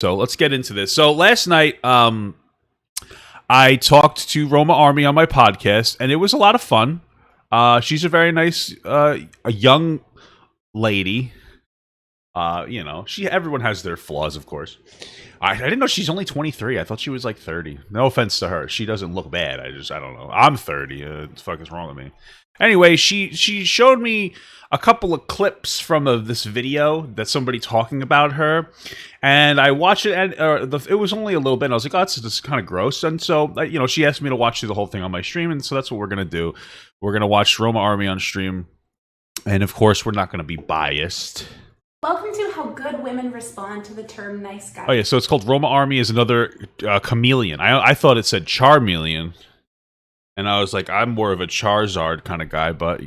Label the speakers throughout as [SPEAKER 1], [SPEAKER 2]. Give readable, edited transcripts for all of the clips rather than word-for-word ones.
[SPEAKER 1] So let's get into this. So last night, I talked to Roma Army on my podcast, and it was a lot of fun. She's a very nice, a young lady. Everyone has their flaws, of course. I didn't know she's only 23. I thought she was like 30. No offense to her. She doesn't look bad. I don't know. I'm 30. What the fuck is wrong with me? Anyway, she showed me a couple of clips from this video that somebody talking about her, and I watched it, and it was only a little bit, and I was like, oh, this is kind of gross, and so, she asked me to watch through the whole thing on my stream, and so that's what we're going to do. We're going to watch Roma Army on stream, and of course, we're not going to be biased.
[SPEAKER 2] Welcome to how good women respond to the term nice guy.
[SPEAKER 1] Oh yeah, so it's called Roma Army is another chameleon. I thought it said Charmeleon. And I was like, I'm more of a Charizard kind of guy, but,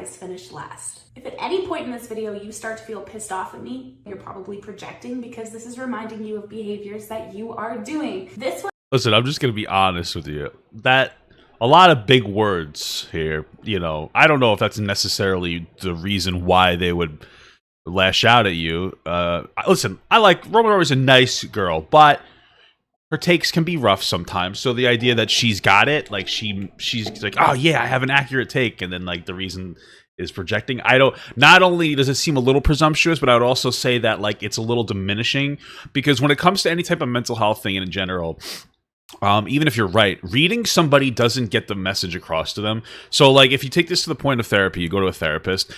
[SPEAKER 2] Finished last. If at any point in this video you start to feel pissed off at me, you're probably projecting because this is reminding you of behaviors that you are doing.
[SPEAKER 1] Listen, I'm just going to be honest with you. That a lot of big words here, I don't know if that's necessarily the reason why they would lash out at you. Listen, I like Roma Army's a nice girl, but her takes can be rough sometimes. So the idea that she's got it, like she's like, oh yeah, I have an accurate take, and then like the reason is projecting. Not only does it seem a little presumptuous, but I would also say that like it's a little diminishing, because when it comes to any type of mental health thing in general, even if you're right, reading somebody doesn't get the message across to them. So like if you take this to the point of therapy, you go to a therapist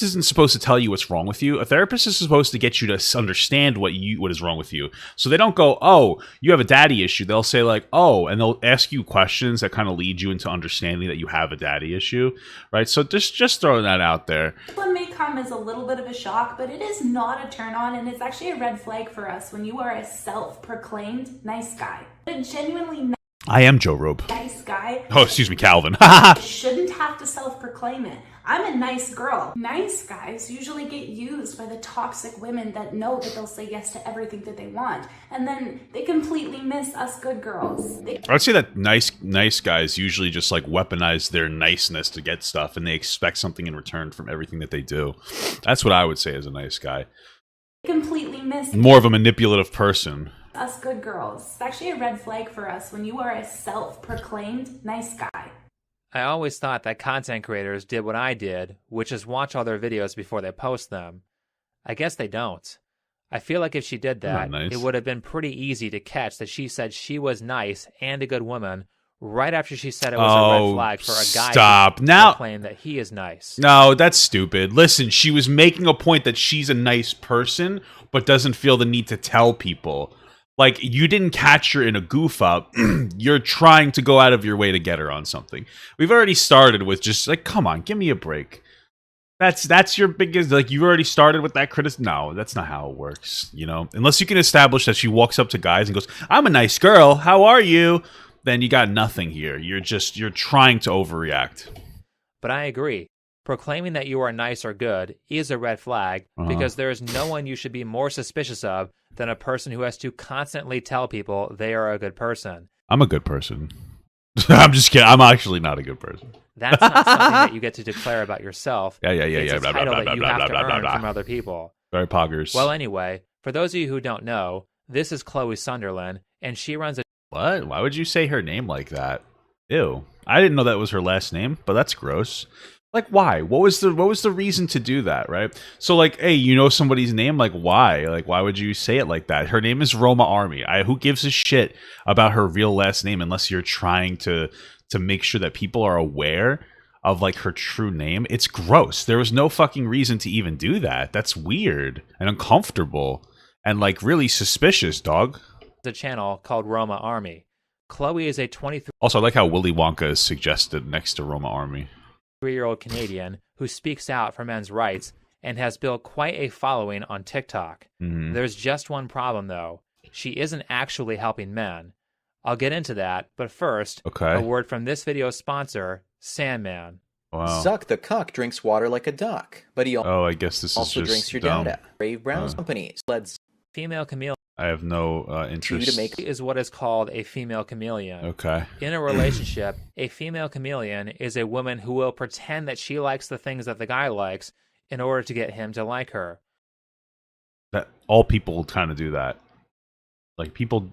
[SPEAKER 1] isn't supposed to tell you what's wrong with you. A therapist is supposed to get you to understand what is wrong with you. So they don't go, oh, you have a daddy issue. They'll say like, oh, and they'll ask you questions that kind of lead you into understanding that you have a daddy issue, right? So just throwing that out there.
[SPEAKER 2] One may come as a little bit of a shock, but it is not a turn on, and it's actually a red flag for us when you are a self-proclaimed nice guy. A genuinely
[SPEAKER 1] I am Joe Robe.
[SPEAKER 2] Nice guy.
[SPEAKER 1] Oh, excuse me, Calvin.
[SPEAKER 2] Shouldn't have to self-proclaim it. I'm a nice girl. Nice guys usually get used by the toxic women that know that they'll say yes to everything that they want, and then they completely miss us good girls.
[SPEAKER 1] I'd say that nice guys usually just like weaponize their niceness to get stuff, and they expect something in return from everything that they do. That's what I would say as a nice guy.
[SPEAKER 2] Completely miss
[SPEAKER 1] more of a manipulative person.
[SPEAKER 2] Us good girls. It's actually a red flag for us when you are a self-proclaimed nice guy.
[SPEAKER 3] I always thought that content creators did what I did, which is watch all their videos before they post them. I guess they don't. I feel like if she did that,
[SPEAKER 1] nice.
[SPEAKER 3] It would have been pretty easy to catch that she said she was nice and a good woman right after she said it was a red flag for a guy to claim that he is nice.
[SPEAKER 1] No, that's stupid. Listen, she was making a point that she's a nice person, but doesn't feel the need to tell people. Like, you didn't catch her in a goof up. You're trying to go out of your way to get her on something. We've already started with just like, come on, give me a break. That's your biggest, like, you already started with that criticism. No, that's not how it works, Unless you can establish that she walks up to guys and goes, I'm a nice girl, how are you? Then you got nothing here. You're trying to overreact.
[SPEAKER 3] But I agree. Proclaiming that you are nice or good is a red flag because there is no one you should be more suspicious of than a person who has to constantly tell people they are a good person.
[SPEAKER 1] I'm a good person. I'm just kidding. I'm actually not a good person.
[SPEAKER 3] That's not something that you get to declare about yourself.
[SPEAKER 1] Yeah.
[SPEAKER 3] It's a title that you have to earn from other people.
[SPEAKER 1] Very poggers.
[SPEAKER 3] Well, anyway, for those of you who don't know, this is Chloe Sunderland, and she runs a...
[SPEAKER 1] What? Why would you say her name like that? Ew. I didn't know that was her last name, but that's gross. Like, why? What was the reason to do that, right? So, like, hey, you know somebody's name? Like, why? Like, why would you say it like that? Her name is Roma Army. Who gives a shit about her real last name unless you're trying to make sure that people are aware of, like, her true name? It's gross. There was no fucking reason to even do that. That's weird and uncomfortable and, like, really suspicious, dog.
[SPEAKER 3] The channel called Roma Army. Chloe is a 23...
[SPEAKER 1] Also, I like how Willy Wonka is suggested next to Roma Army.
[SPEAKER 3] 3-year-old Canadian who speaks out for men's rights and has built quite a following on TikTok. There's just one problem, though. She isn't actually helping men. I'll get into that, but first, a word from this video's sponsor, Sandman.
[SPEAKER 1] Wow.
[SPEAKER 4] Suck the cuck drinks water like a duck, but he
[SPEAKER 1] I guess this
[SPEAKER 4] also
[SPEAKER 1] is just
[SPEAKER 4] drinks your
[SPEAKER 1] dumb.
[SPEAKER 4] data. Brave Brown's companies. Let's
[SPEAKER 3] Female chameleon.
[SPEAKER 1] I have no interest.
[SPEAKER 3] Is what is called a female chameleon.
[SPEAKER 1] Okay.
[SPEAKER 3] In a relationship, a female chameleon is a woman who will pretend that she likes the things that the guy likes in order to get him to like her.
[SPEAKER 1] That all people kind of do that. Like people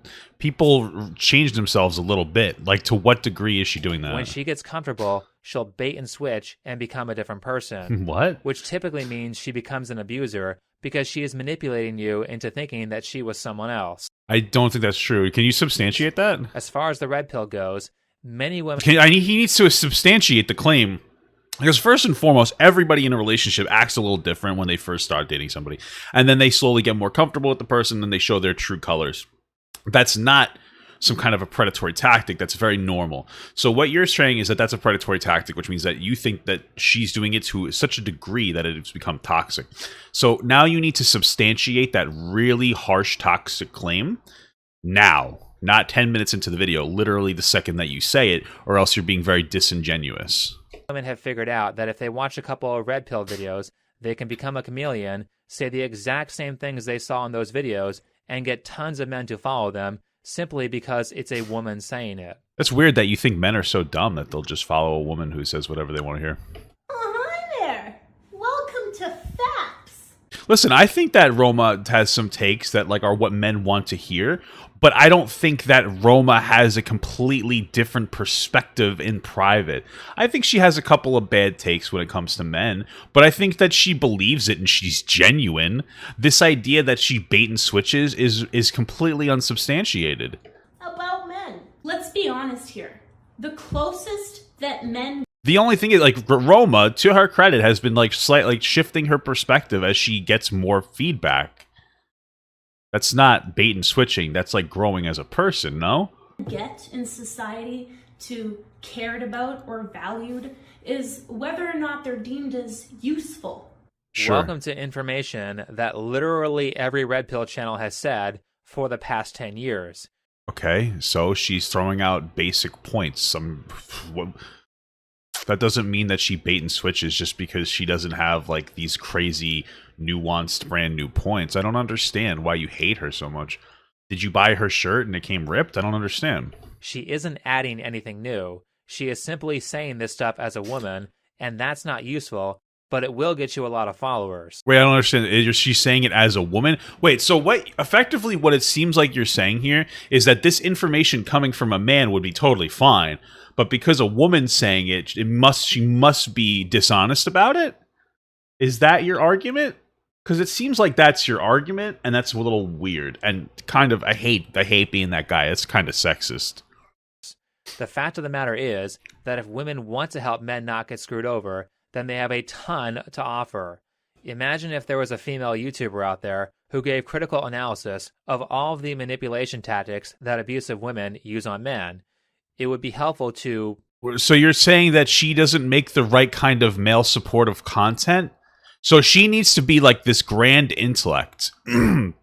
[SPEAKER 1] change themselves a little bit. Like, to what degree is she doing that?
[SPEAKER 3] When she gets comfortable, she'll bait and switch and become a different person.
[SPEAKER 1] What?
[SPEAKER 3] Which typically means she becomes an abuser because she is manipulating you into thinking that she was someone else.
[SPEAKER 1] I don't think that's true. Can you substantiate that?
[SPEAKER 3] As far as the red pill goes, many women...
[SPEAKER 1] He needs to substantiate the claim. Because first and foremost, everybody in a relationship acts a little different when they first start dating somebody. And then they slowly get more comfortable with the person and they show their true colors. That's not some kind of a predatory tactic. That's very normal. So what you're saying is that that's a predatory tactic, which means that you think that she's doing it to such a degree that it's become toxic. So now you need to substantiate that really harsh, toxic claim now, not 10 minutes into the video, literally the second that you say it, or else you're being very disingenuous.
[SPEAKER 3] Women have figured out that if they watch a couple of red pill videos, they can become a chameleon, say the exact same things they saw in those videos, and get tons of men to follow them simply because it's a woman saying it.
[SPEAKER 1] That's weird that you think men are so dumb that they'll just follow a woman who says whatever they want to hear.
[SPEAKER 5] Oh, hi there. Welcome to Facts.
[SPEAKER 1] Listen, I think that Roma has some takes that like are what men want to hear, but I don't think that Roma has a completely different perspective in private. I think she has a couple of bad takes when it comes to men, but I think that she believes it and she's genuine. This idea that she bait and switches is completely unsubstantiated.
[SPEAKER 5] About men.
[SPEAKER 2] Let's be honest here. The closest that men
[SPEAKER 1] The only thing is, like, Roma, to her credit, has been like slightly shifting her perspective as she gets more feedback. That's not bait and switching. That's like growing as a person, no?
[SPEAKER 2] get in society to cared about or valued is whether or not they're deemed as useful.
[SPEAKER 1] Sure.
[SPEAKER 3] Welcome to information that literally every red pill channel has said for the past 10 years.
[SPEAKER 1] Okay, so she's throwing out basic points. That doesn't mean that she bait and switches just because she doesn't have like these crazy, nuanced, brand new points. I don't understand why you hate her so much. Did you buy her shirt and it came ripped? I don't understand.
[SPEAKER 3] She isn't adding anything new. She is simply saying this stuff as a woman, and that's not useful, but it will get you a lot of followers.
[SPEAKER 1] Wait, I don't understand. Is she saying it as a woman? Wait, so what it seems like you're saying here is that this information coming from a man would be totally fine, but because a woman's saying it, she must be dishonest about it? Is that your argument? Because it seems like that's your argument, and that's a little weird, and kind of, I hate being that guy. It's kind of sexist.
[SPEAKER 3] The fact of the matter is that if women want to help men not get screwed over, then they have a ton to offer. Imagine if there was a female YouTuber out there who gave critical analysis of all of the manipulation tactics that abusive women use on men. It would be helpful to...
[SPEAKER 1] So you're saying that she doesn't make the right kind of male supportive content? So she needs to be like this grand intellect in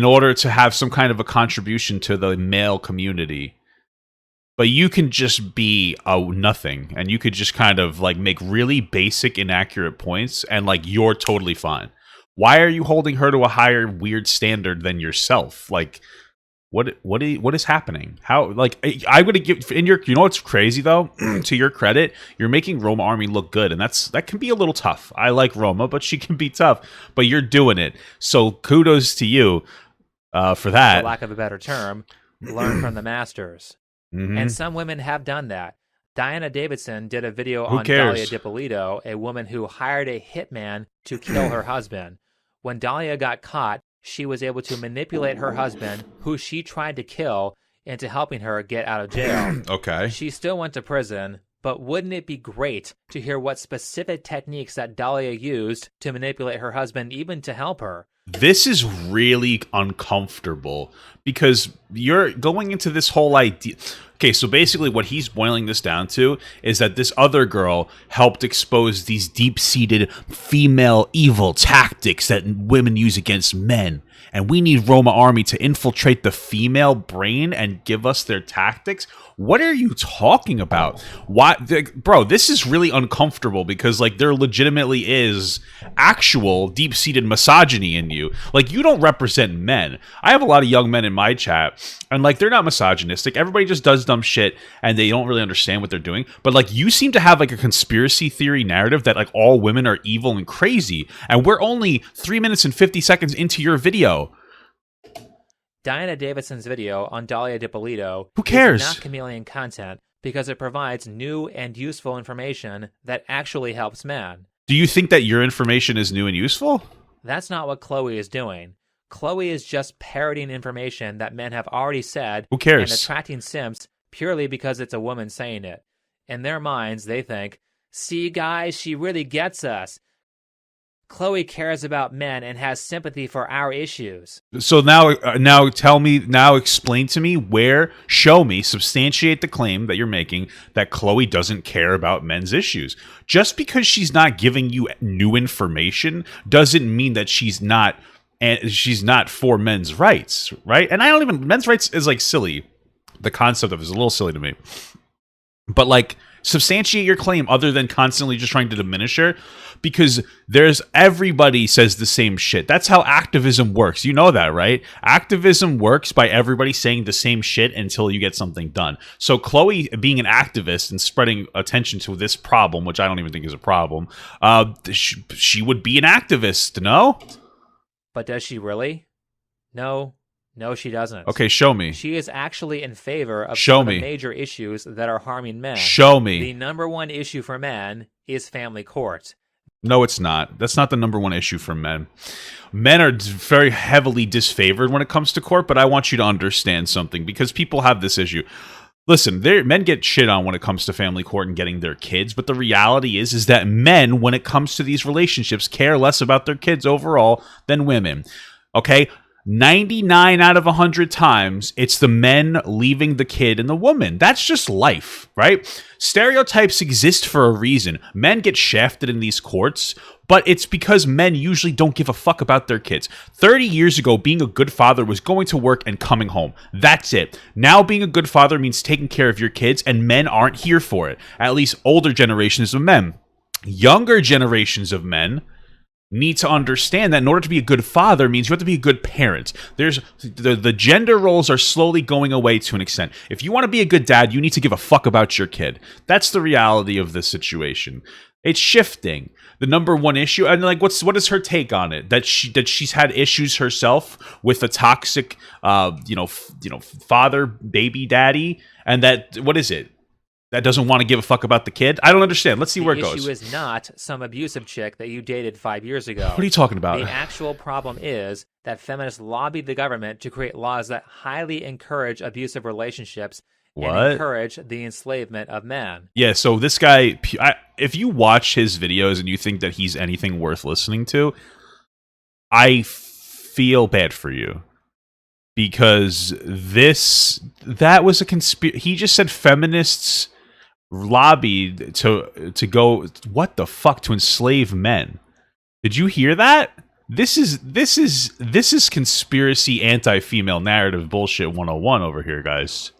[SPEAKER 1] order to have some kind of a contribution to the male community. But you can just be nothing, and you could just kind of like make really basic, inaccurate points, and like you're totally fine. Why are you holding her to a higher, weird standard than yourself? Like, what is happening? How, like, I would give in your, you know what's crazy though? To your credit, you're making Roma Army look good, and that can be a little tough. I like Roma, but she can be tough. But you're doing it, so kudos to you for that.
[SPEAKER 3] For lack of a better term, learn from the masters.
[SPEAKER 1] Mm-hmm.
[SPEAKER 3] And some women have done that. Diana Davidson did a video
[SPEAKER 1] Who
[SPEAKER 3] on
[SPEAKER 1] cares?
[SPEAKER 3] Dahlia Dippolito, a woman who hired a hitman to kill her husband. When Dahlia got caught, she was able to manipulate her husband, who she tried to kill, into helping her get out of jail.
[SPEAKER 1] Okay.
[SPEAKER 3] She still went to prison, but wouldn't it be great to hear what specific techniques that Dahlia used to manipulate her husband, even to help her?
[SPEAKER 1] This is really uncomfortable because you're going into this whole idea. Okay, so basically what he's boiling this down to is that this other girl helped expose these deep-seated female evil tactics that women use against men. and we need Roma Army to infiltrate the female brain and give us their tactics. What are you talking about? Why, bro, this is really uncomfortable because, like, there legitimately is actual deep-seated misogyny in you. Like, you don't represent men. I have a lot of young men in my chat, and, like, they're not misogynistic. Everybody just does dumb shit, and they don't really understand what they're doing. But, like, you seem to have, like, a conspiracy theory narrative that, like, all women are evil and crazy, and we're only 3 minutes and 50 seconds into your video.
[SPEAKER 3] Diana Davidson's video on Dalia DiPolito
[SPEAKER 1] Who cares?
[SPEAKER 3] is not Chameleon content because it provides new and useful information that actually helps men.
[SPEAKER 1] Do you think that your information is new and useful?
[SPEAKER 3] That's not what Chloe is doing. Chloe is just parroting information that men have already said.
[SPEAKER 1] Who cares?
[SPEAKER 3] And attracting simps purely because it's a woman saying it. In their minds, they think, see, guys, she really gets us. Chloe cares about men and has sympathy for our issues.
[SPEAKER 1] So now explain to me show me, substantiate the claim that you're making that Chloe doesn't care about men's issues. Just because she's not giving you new information doesn't mean that she's not for men's rights, right? And men's rights is like silly. The concept of it is a little silly to me. But like, substantiate your claim other than constantly just trying to diminish her, because everybody says the same shit. That's how activism works. You know that, right? Activism works by everybody saying the same shit until you get something done. So Chloe being an activist and spreading attention to this problem, which I don't even think is a problem, she would be an activist, no?
[SPEAKER 3] But does she really? No, she doesn't.
[SPEAKER 1] Okay, show me.
[SPEAKER 3] She is actually in favor of
[SPEAKER 1] Show
[SPEAKER 3] some of
[SPEAKER 1] me.
[SPEAKER 3] the major issues that are harming men.
[SPEAKER 1] Show me.
[SPEAKER 3] The number one issue for men is family court.
[SPEAKER 1] No, it's not. That's not the number one issue for men. Men are very heavily disfavored when it comes to court, but I want you to understand something, because people have this issue. Listen, men get shit on when it comes to family court and getting their kids, but the reality is that men, when it comes to these relationships, care less about their kids overall than women. Okay? 99 out of 100 times, it's the men leaving the kid and the woman. That's just life, right? Stereotypes exist for a reason. Men get shafted in these courts, but it's because men usually don't give a fuck about their kids. 30 years ago, being a good father was going to work and coming home. That's it. Now being a good father means taking care of your kids, and men aren't here for it. At least older generations of men. Younger generations of men need to understand that in order to be a good father means you have to be a good parent. There's the gender roles are slowly going away to an extent. If you want to be a good dad, you need to give a fuck about your kid. That's the reality of this situation. It's shifting. The number one issue, and like, what is her take on it? That she's had issues herself with a toxic, father, baby daddy, and that, what is it? That doesn't want to give a fuck about the kid? I don't understand. Let's see where it goes.
[SPEAKER 3] The issue is not some abusive chick that you dated 5 years ago.
[SPEAKER 1] What are you talking about?
[SPEAKER 3] The actual problem is that feminists lobbied the government to create laws that highly encourage abusive relationships and encourage the enslavement of men.
[SPEAKER 1] Yeah, so this guy, if you watch his videos and you think that he's anything worth listening to, I feel bad for you. Because that was a conspiracy. He just said feminists lobbied to go, what the fuck, to enslave men. Did you hear that? This is conspiracy anti-female narrative bullshit 101 over here, guys.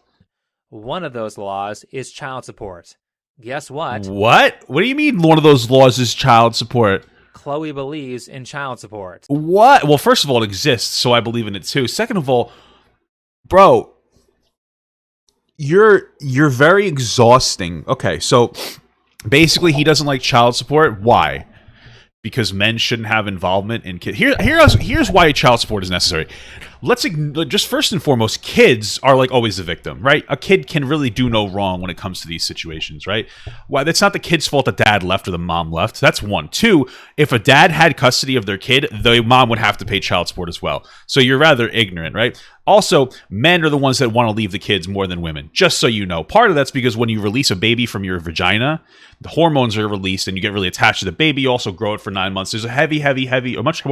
[SPEAKER 3] One of those laws is child support. Guess what?
[SPEAKER 1] What do you mean one of those laws is child support?
[SPEAKER 3] Chloe believes in child support.
[SPEAKER 1] What? Well, first of all, it exists, so I believe in it too. Second of all, bro, you're very exhausting. Okay, so basically he doesn't like child support. Why? Because men shouldn't have involvement in kids. Here's why child support is necessary. Just first and foremost, kids are like always the victim, right? A kid can really do no wrong when it comes to these situations, right? Why? That's not the kid's fault that dad left or the mom left. That's one. Two, if a dad had custody of their kid, the mom would have to pay child support as well. So you're rather ignorant, right? Also, men are the ones that want to leave the kids more than women, just so you know. Part of that's because when you release a baby from your vagina, the hormones are released and you get really attached to the baby. You also grow it for 9 months. There's a much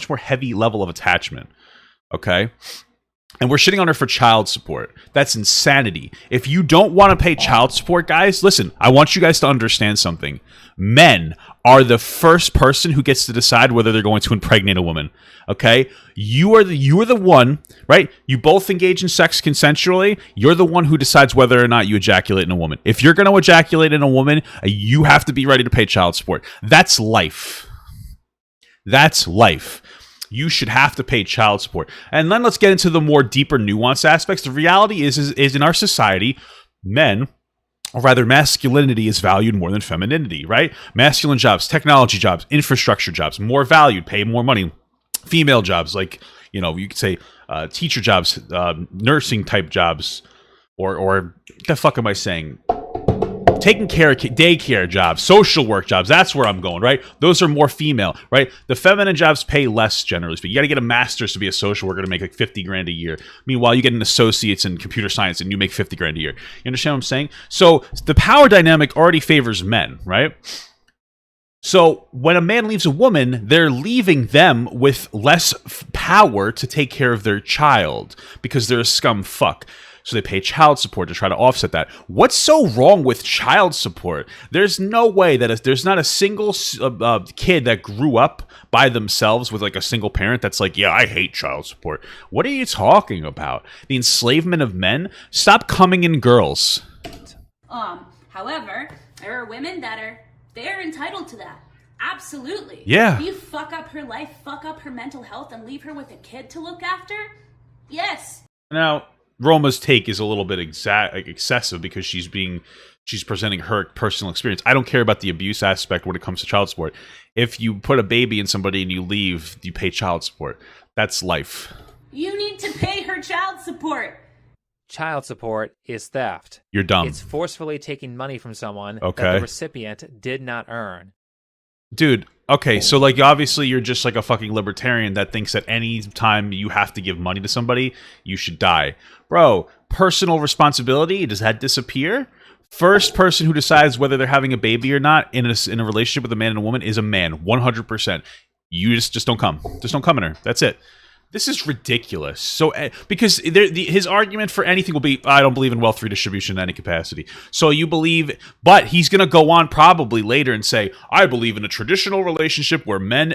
[SPEAKER 1] more heavy level of attachment. Okay? And we're shitting on her for child support. That's insanity. If you don't want to pay child support, guys, listen, I want you guys to understand something. Men are the first person who gets to decide whether they're going to impregnate a woman. Okay? You are the one, right? You both engage in sex consensually. You're the one who decides whether or not you ejaculate in a woman. If you're going to ejaculate in a woman, you have to be ready to pay child support. That's life. That's life. You should have to pay child support. And then let's get into the more deeper nuanced aspects. The reality is in our society, men, or rather masculinity, is valued more than femininity, right? Masculine jobs, technology jobs, infrastructure jobs, more valued, pay more money. Female jobs, like, you know, you could say teacher jobs, nursing type jobs, or what the fuck am I saying? Taking care of daycare jobs, social work jobs, that's where I'm going, right? Those are more female, right? The feminine jobs pay less, generally speaking. You got to get a master's to be a social worker to make like 50 grand a year. Meanwhile, you get an associate's in computer science and you make 50 grand a year. You understand what I'm saying? So the power dynamic already favors men, right? So when a man leaves a woman, they're leaving them with less power to take care of their child because they're a scum fuck. So they pay child support to try to offset that. What's so wrong with child support? There's no way that there's not a single kid that grew up by themselves with like a single parent that's like, yeah, I hate child support. What are you talking about? The enslavement of men? Stop coming in girls.
[SPEAKER 2] However, there are women that they're entitled to that. Absolutely.
[SPEAKER 1] Yeah.
[SPEAKER 2] If you fuck up her life, fuck up her mental health, and leave her with a kid to look after, yes.
[SPEAKER 1] Now, Roma's take is a little bit excessive because she's presenting her personal experience. I don't care about the abuse aspect when it comes to child support. If you put a baby in somebody and you leave, you pay child support. That's life.
[SPEAKER 2] You need to pay her child support.
[SPEAKER 3] Child support is theft.
[SPEAKER 1] You're dumb.
[SPEAKER 3] It's forcefully taking money from someone that
[SPEAKER 1] Okay.
[SPEAKER 3] the recipient did not earn.
[SPEAKER 1] Dude, okay, so like obviously you're just like a fucking libertarian that thinks that any time you have to give money to somebody, you should die. Bro, personal responsibility, does that disappear? First person who decides whether they're having a baby or not in a relationship with a man and a woman is a man, 100%. You just don't come. Just don't come in her. That's it. This is ridiculous. So, because his argument for anything will be, I don't believe in wealth redistribution in any capacity. So you believe, but he's going to go on probably later and say, I believe in a traditional relationship where men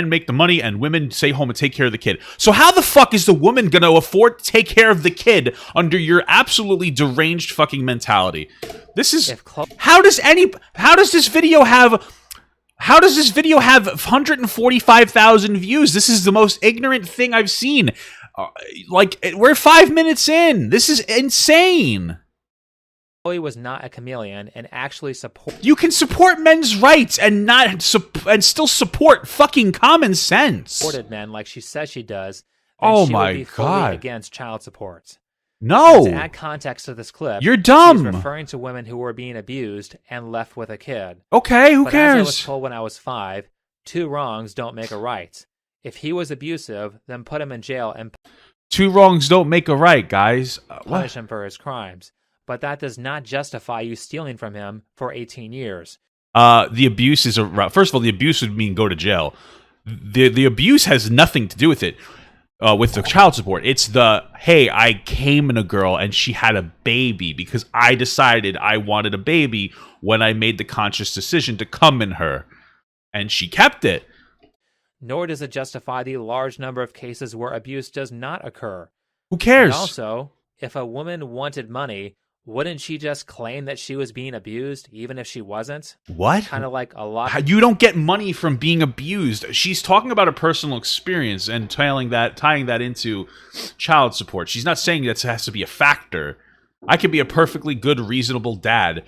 [SPEAKER 1] make the money and women stay home and take care of the kid. So how the fuck is the woman going to afford to take care of the kid under your absolutely deranged fucking mentality? This is, how does this video have 145,000 views? This is the most ignorant thing I've seen. We're 5 minutes in. This is insane.
[SPEAKER 3] Chloe was not a chameleon and actually
[SPEAKER 1] You can support men's rights and still support fucking common sense.
[SPEAKER 3] supported men like she says she does.
[SPEAKER 1] Oh
[SPEAKER 3] she
[SPEAKER 1] my
[SPEAKER 3] would be fully
[SPEAKER 1] God.
[SPEAKER 3] against child support.
[SPEAKER 1] No.
[SPEAKER 3] To add context to this clip,
[SPEAKER 1] You're dumb.
[SPEAKER 3] she's referring to women who were being abused and left with a kid.
[SPEAKER 1] Okay, who
[SPEAKER 3] But
[SPEAKER 1] cares?
[SPEAKER 3] as I was told when I was 5, 2 wrongs don't make a right. If he was abusive, then put him in jail and
[SPEAKER 1] 2 wrongs don't make a right, guys.
[SPEAKER 3] punish him for his crimes. But that does not justify you stealing from him for 18 years.
[SPEAKER 1] The abuse is first of all, the abuse would mean go to jail. The abuse has nothing to do with it. With the child support, it's hey, I came in a girl and she had a baby because I decided I wanted a baby when I made the conscious decision to come in her, and she kept it.
[SPEAKER 3] Nor does it justify the large number of cases where abuse does not occur.
[SPEAKER 1] Who cares?
[SPEAKER 3] And also, if a woman wanted money, wouldn't she just claim that she was being abused, even if she wasn't?
[SPEAKER 1] What?
[SPEAKER 3] Kind of like a lot.
[SPEAKER 1] You don't get money from being abused. She's talking about a personal experience and tying that into child support. She's not saying that has to be a factor. I could be a perfectly good, reasonable dad.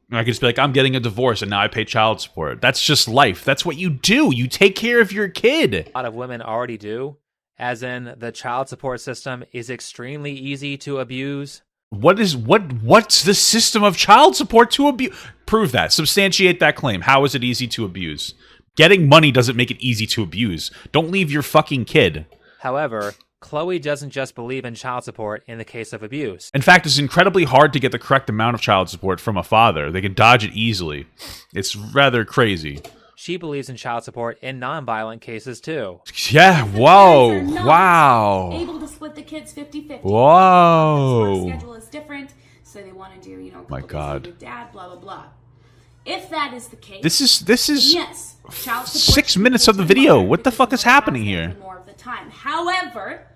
[SPEAKER 1] And I could just be like, I'm getting a divorce and now I pay child support. That's just life. That's what you do. You take care of your kid.
[SPEAKER 3] A lot of women already do, as in the child support system is extremely easy to abuse.
[SPEAKER 1] What's the system of child support to abuse? Prove that. Substantiate that claim. How is it easy to abuse? Getting money doesn't make it easy to abuse. Don't leave your fucking kid.
[SPEAKER 3] However, Chloe doesn't just believe in child support in the case of abuse.
[SPEAKER 1] In fact, it's incredibly hard to get the correct amount of child support from a father. They can dodge it easily. It's rather crazy.
[SPEAKER 3] She believes in child support in non-violent cases too.
[SPEAKER 1] Yeah, whoa, wow.
[SPEAKER 2] Able to split split the kids 50-50.
[SPEAKER 1] Whoa.
[SPEAKER 2] The schedule is different, so they want to do, a couple
[SPEAKER 1] My God.
[SPEAKER 2] days with dad, blah, blah, blah. If that is the case,
[SPEAKER 1] This is
[SPEAKER 2] yes, child support
[SPEAKER 1] 6
[SPEAKER 2] should be
[SPEAKER 1] minutes
[SPEAKER 2] paid
[SPEAKER 1] of the
[SPEAKER 2] to
[SPEAKER 1] video.
[SPEAKER 2] mother
[SPEAKER 1] What the
[SPEAKER 2] because
[SPEAKER 1] fuck
[SPEAKER 2] the
[SPEAKER 1] is
[SPEAKER 2] mother
[SPEAKER 1] happening
[SPEAKER 2] has
[SPEAKER 1] here?
[SPEAKER 2] them more of the time. However,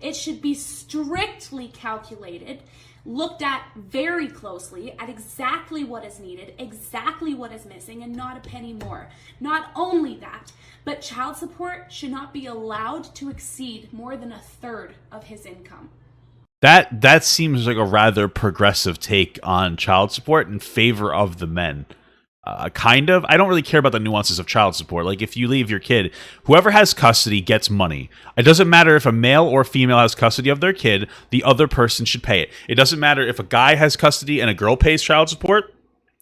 [SPEAKER 2] it should be strictly calculated, looked at very closely at exactly what is needed, exactly what is missing, and not a penny more. Not only that, but child support should not be allowed to exceed more than a third of his income.
[SPEAKER 1] That seems like a rather progressive take on child support in favor of the men. Kind of. I don't really care about the nuances of child support. Like, if you leave your kid, whoever has custody gets money. It doesn't matter if a male or female has custody of their kid, the other person should pay it. It doesn't matter if a guy has custody and a girl pays child support,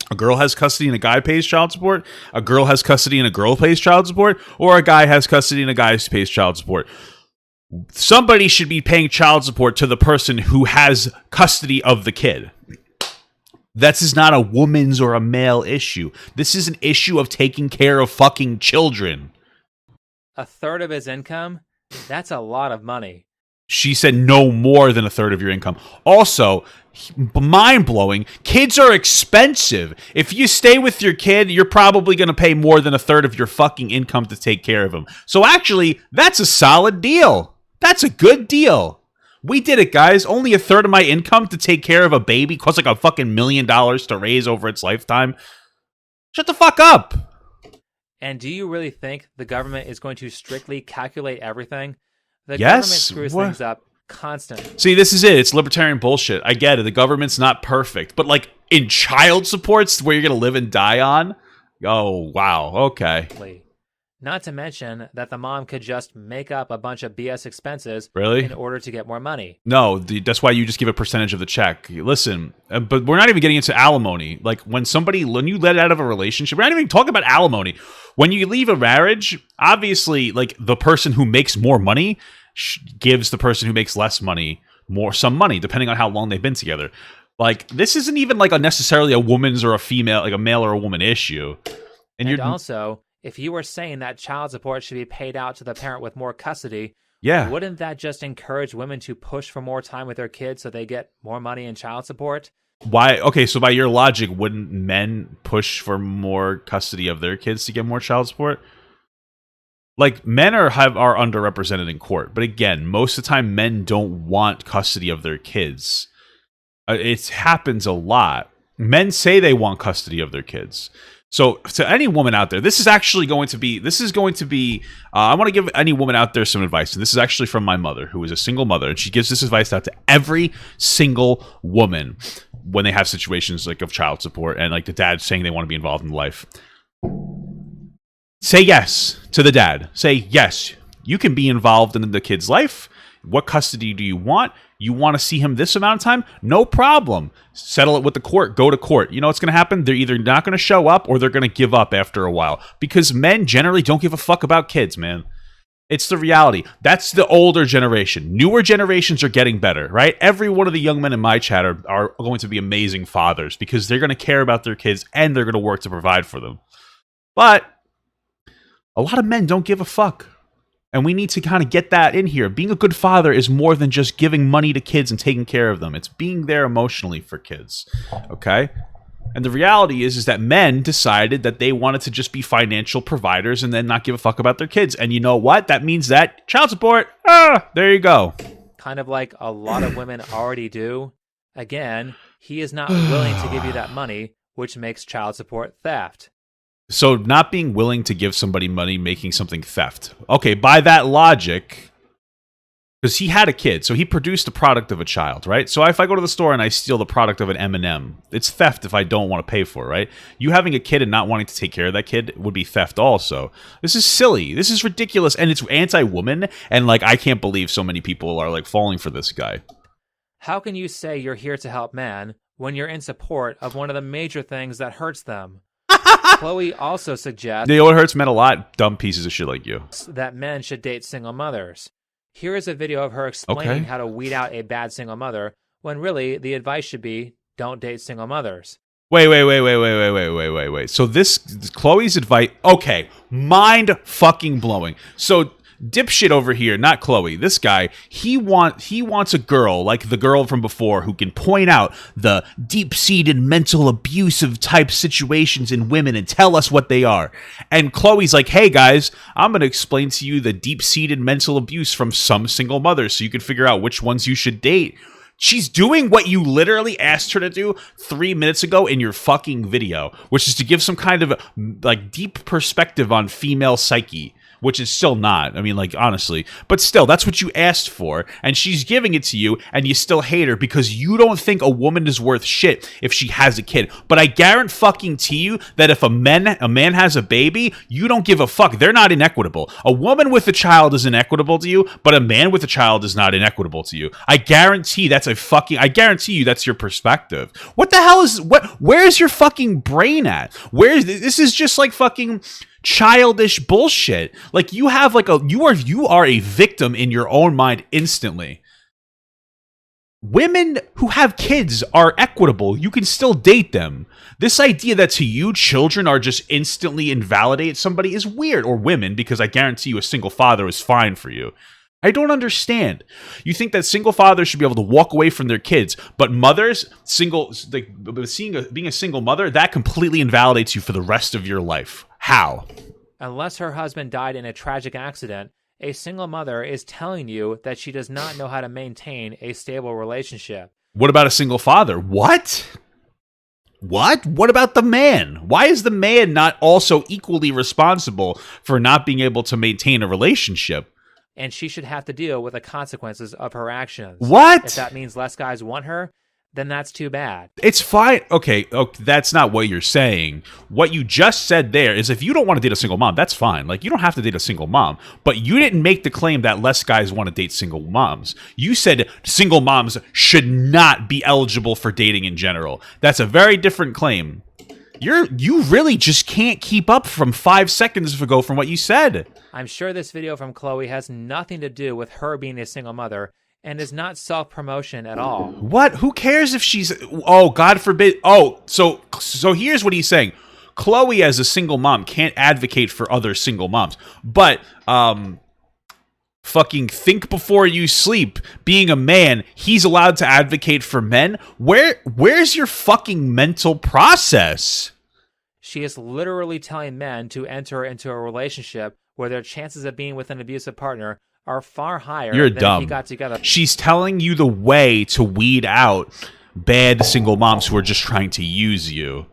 [SPEAKER 1] a girl has custody and a guy pays child support, a girl has custody and a girl pays child support, or a guy has custody and a guy pays child support. Somebody should be paying child support to the person who has custody of the kid. This is not a woman's or a male issue. This is an issue of taking care of fucking children.
[SPEAKER 3] A third of his income? That's a lot of money.
[SPEAKER 1] She said no more than a third of your income. Also, mind-blowing, kids are expensive. If you stay with your kid, you're probably going to pay more than a third of your fucking income to take care of him. So actually, that's a solid deal. That's a good deal. We did it, guys. Only a third of my income to take care of a baby costs like a fucking $1 million to raise over its lifetime. Shut the fuck up.
[SPEAKER 3] And do you really think the government is going to strictly calculate everything? The
[SPEAKER 1] Yes.
[SPEAKER 3] government screws things up constantly.
[SPEAKER 1] See, this is it. It's libertarian bullshit. I get it. The government's not perfect. But like in child supports where you're going to live and die on? Oh, wow. Okay.
[SPEAKER 3] Not to mention that the mom could just make up a bunch of BS expenses
[SPEAKER 1] Really?
[SPEAKER 3] in order to get more money.
[SPEAKER 1] No, that's why you just give a percentage of the check. Listen, but we're not even getting into alimony. Like when you let out of a relationship, we're not even talking about alimony. When you leave a marriage, obviously, like the person who makes more money gives the person who makes less money some money, depending on how long they've been together. Like this isn't even like necessarily a woman's or a female, like a male or a woman issue.
[SPEAKER 3] And also, if you were saying that child support should be paid out to the parent with more custody,
[SPEAKER 1] yeah,
[SPEAKER 3] wouldn't that just encourage women to push for more time with their kids so they get more money in child support?
[SPEAKER 1] Why? Okay, so by your logic, wouldn't men push for more custody of their kids to get more child support? Like men are underrepresented in court, but again, most of the time, men don't want custody of their kids. It happens a lot. Men say they want custody of their kids. So to any woman out there, this is going to be, I want to give any woman out there some advice. And this is actually from my mother, who is a single mother. And she gives this advice out to every single woman when they have situations like of child support and like the dad saying they want to be involved in life. Say yes to the dad. Say, yes, you can be involved in the kid's life. What custody do you want? You want to see him this amount of time? No problem. Settle it with the court. Go to court. You know what's going to happen? They're either not going to show up or they're going to give up after a while. Because men generally don't give a fuck about kids, man. It's the reality. That's the older generation. Newer generations are getting better, right? Every one of the young men in my chat are going to be amazing fathers because they're going to care about their kids and they're going to work to provide for them. But a lot of men don't give a fuck. And we need to kind of get that in here. Being a good father is more than just giving money to kids and taking care of them. It's being there emotionally for kids. Okay? And the reality is that men decided that they wanted to just be financial providers and then not give a fuck about their kids. And you know what? That means that child support, there you go.
[SPEAKER 3] Kind of like a lot of women already do. Again, he is not willing to give you that money, which makes child support theft.
[SPEAKER 1] So not being willing to give somebody money, making something theft. Okay, by that logic, because he had a kid, so he produced a product of a child, right? So if I go to the store and I steal the product of an M&M, it's theft if I don't want to pay for it, right? You having a kid and not wanting to take care of that kid would be theft also. This is silly. This is ridiculous, and it's anti-woman, and like I can't believe so many people are like falling for this guy.
[SPEAKER 3] How can you say you're here to help men when you're in support of one of the major things that hurts them? Chloe also suggests
[SPEAKER 1] You know what hurts men a lot? Dumb pieces of shit like you.
[SPEAKER 3] That men should date single mothers. Here is a video of her explaining how to weed out a bad single mother, when really the advice should be, don't date single mothers.
[SPEAKER 1] Wait. So this Chloe's advice, okay, mind fucking blowing. So dipshit over here, not Chloe, this guy, he wants a girl like the girl from before who can point out the deep-seated mental abusive type situations in women and tell us what they are. And Chloe's like, hey guys, I'm going to explain to you the deep-seated mental abuse from some single mothers so you can figure out which ones you should date. She's doing what you literally asked her to do 3 minutes ago in your fucking video, which is to give some kind of like deep perspective on female psyche, which is still not. I mean, like, honestly. But still, that's what you asked for, and she's giving it to you, and you still hate her because you don't think a woman is worth shit if she has a kid. But I guarantee you that if a man has a baby, you don't give a fuck. They're not inequitable. A woman with a child is inequitable to you, but a man with a child is not inequitable to you. I guarantee you that's your perspective. What the hell is, where's your fucking brain at? This is just like fucking childish bullshit. Like, you have like you are a victim in your own mind instantly. Women who have kids are equitable. You can still date them. This idea that to you children are just instantly invalidate somebody is weird. Or women, because I guarantee you a single father is fine for you. I don't understand. You think that single fathers should be able to walk away from their kids, but mothers, being a single mother, that completely invalidates you for the rest of your life. How?
[SPEAKER 3] Unless her husband died in a tragic accident, a single mother is telling you that she does not know how to maintain a stable relationship.
[SPEAKER 1] What about a single father? What? What about the man? Why is the man not also equally responsible for not being able to maintain a relationship?
[SPEAKER 3] And she should have to deal with the consequences of her actions.
[SPEAKER 1] What?
[SPEAKER 3] If that means less guys want her, then that's too bad.
[SPEAKER 1] It's fine. Okay, that's not what you're saying. What you just said there is if you don't want to date a single mom, that's fine. Like, you don't have to date a single mom. But you didn't make the claim that less guys want to date single moms. You said single moms should not be eligible for dating in general. That's a very different claim. You really just can't keep up from 5 seconds ago from what you said.
[SPEAKER 3] I'm sure this video from Chloe has nothing to do with her being a single mother and is not self-promotion at all.
[SPEAKER 1] What? Who cares if she's... Oh, God forbid... Oh, so here's what he's saying. Chloe, as a single mom, can't advocate for other single moms. But, fucking think before you sleep. Being a man, he's allowed to advocate for men? Where's your fucking mental process?
[SPEAKER 3] She is literally telling men to enter into a relationship where their chances of being with an abusive partner are far higher
[SPEAKER 1] You're
[SPEAKER 3] than
[SPEAKER 1] dumb.
[SPEAKER 3] if he got together.
[SPEAKER 1] She's telling you the way to weed out bad single moms who are just trying to use you.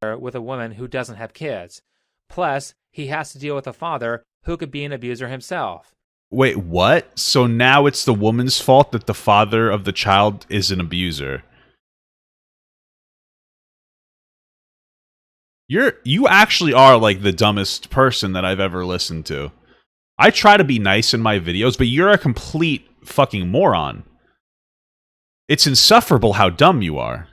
[SPEAKER 3] With a woman who doesn't have kids. Plus, he has to deal with a father who could be an abuser himself.
[SPEAKER 1] Wait, what? So now it's the woman's fault that the father of the child is an abuser. You actually are like the dumbest person that I've ever listened to. I try to be nice in my videos, but you're a complete fucking moron. It's insufferable how dumb you are.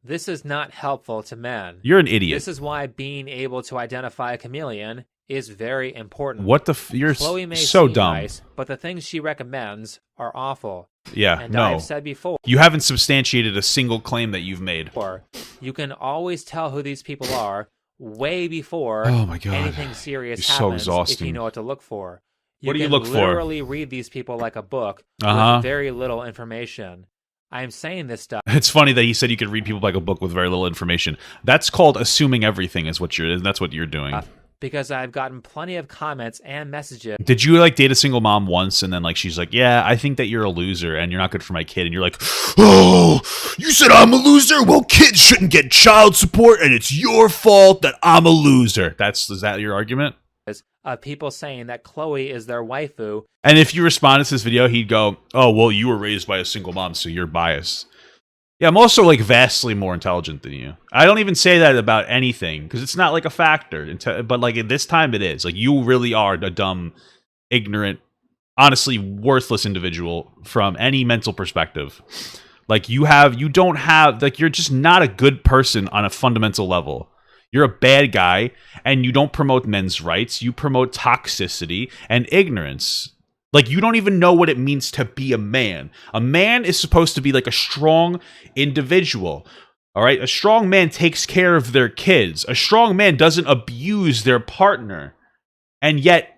[SPEAKER 3] This is not helpful to men.
[SPEAKER 1] You're an idiot.
[SPEAKER 3] This is why being able to identify a chameleon is very important.
[SPEAKER 1] What the you're
[SPEAKER 3] Chloe may
[SPEAKER 1] so
[SPEAKER 3] seem
[SPEAKER 1] dumb.
[SPEAKER 3] nice, but the things she recommends are awful.
[SPEAKER 1] Yeah,
[SPEAKER 3] And
[SPEAKER 1] no.
[SPEAKER 3] I've said before,
[SPEAKER 1] You haven't substantiated a single claim that you've made.
[SPEAKER 3] you can always tell who these people are way before
[SPEAKER 1] Oh my God.
[SPEAKER 3] anything serious
[SPEAKER 1] You're so
[SPEAKER 3] happens if
[SPEAKER 1] exhausting.
[SPEAKER 3] you know what to look for.
[SPEAKER 1] What do you
[SPEAKER 3] can
[SPEAKER 1] look for?
[SPEAKER 3] literally read these people like a book with very little information. I'm saying this stuff.
[SPEAKER 1] It's funny that he said you could read people like a book with very little information. That's called assuming everything that's what you're doing.
[SPEAKER 3] Because I've gotten plenty of comments and messages.
[SPEAKER 1] Did you like date a single mom once and then like she's like, yeah, I think that you're a loser and you're not good for my kid, and you're like, oh, you said I'm a loser? Well, kids shouldn't get child support and it's your fault that I'm a loser. Is that your argument?
[SPEAKER 3] Of people saying that Chloe is their waifu.
[SPEAKER 1] And if you responded to this video, he'd go, oh, well, you were raised by a single mom, so you're biased. Yeah, I'm also like vastly more intelligent than you. I don't even say that about anything because it's not like a factor. But like at this time, it is. Like, you really are a dumb, ignorant, honestly worthless individual from any mental perspective. Like, you're just not a good person on a fundamental level. You're a bad guy, and you don't promote men's rights. You promote toxicity and ignorance. Like, you don't even know what it means to be a man. A man is supposed to be like a strong individual. All right? A strong man takes care of their kids. A strong man doesn't abuse their partner. And yet,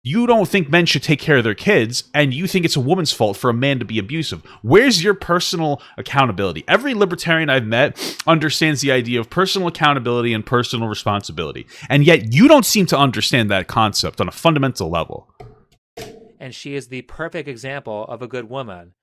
[SPEAKER 1] You don't think men should take care of their kids, and you think it's a woman's fault for a man to be abusive. Where's your personal accountability? Every libertarian I've met understands the idea of personal accountability and personal responsibility, and yet you don't seem to understand that concept on a fundamental level.
[SPEAKER 3] And she is the perfect example of a good woman.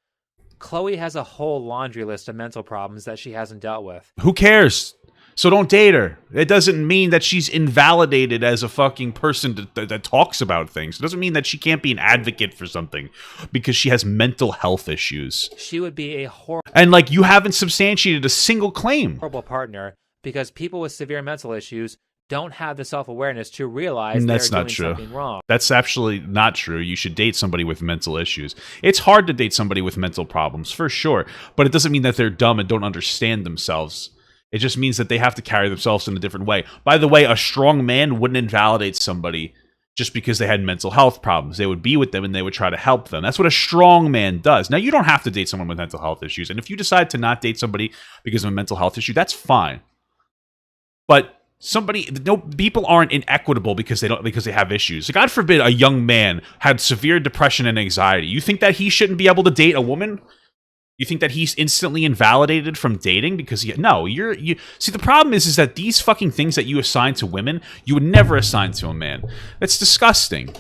[SPEAKER 3] Chloe has a whole laundry list of mental problems that she hasn't dealt with.
[SPEAKER 1] Who cares? So don't date her. It doesn't mean that she's invalidated as a fucking person that talks about things. It doesn't mean that she can't be an advocate for something because she has mental health issues.
[SPEAKER 3] She would be a
[SPEAKER 1] And like, you haven't substantiated a single claim.
[SPEAKER 3] horrible partner because people with severe mental issues don't have the self-awareness to realize
[SPEAKER 1] That's
[SPEAKER 3] they're
[SPEAKER 1] not
[SPEAKER 3] doing
[SPEAKER 1] true.
[SPEAKER 3] something wrong.
[SPEAKER 1] That's actually not true. You should date somebody with mental issues. It's hard to date somebody with mental problems, for sure. But it doesn't mean that they're dumb and don't understand themselves. It just means that they have to carry themselves in a different way. By the way, a strong man wouldn't invalidate somebody just because they had mental health problems. They would be with them and they would try to help them. That's what a strong man does. Now, you don't have to date someone with mental health issues. And if you decide to not date somebody because of a mental health issue, that's fine. But people aren't inequitable because they have issues. God forbid a young man had severe depression and anxiety. You think that he shouldn't be able to date a woman? You think that he's instantly invalidated from dating because see, the problem is that these fucking things that you assign to women, you would never assign to a man. That's disgusting.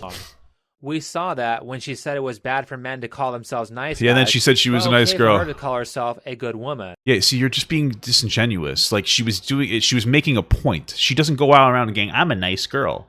[SPEAKER 3] We saw that when she said it was bad for men to call themselves nice guys.
[SPEAKER 1] Yeah, and then she said she was a nice girl.
[SPEAKER 3] For her to call herself a good woman.
[SPEAKER 1] Yeah, see, you're just being disingenuous. Like, she was making a point. She doesn't go out around and going, I'm a nice girl.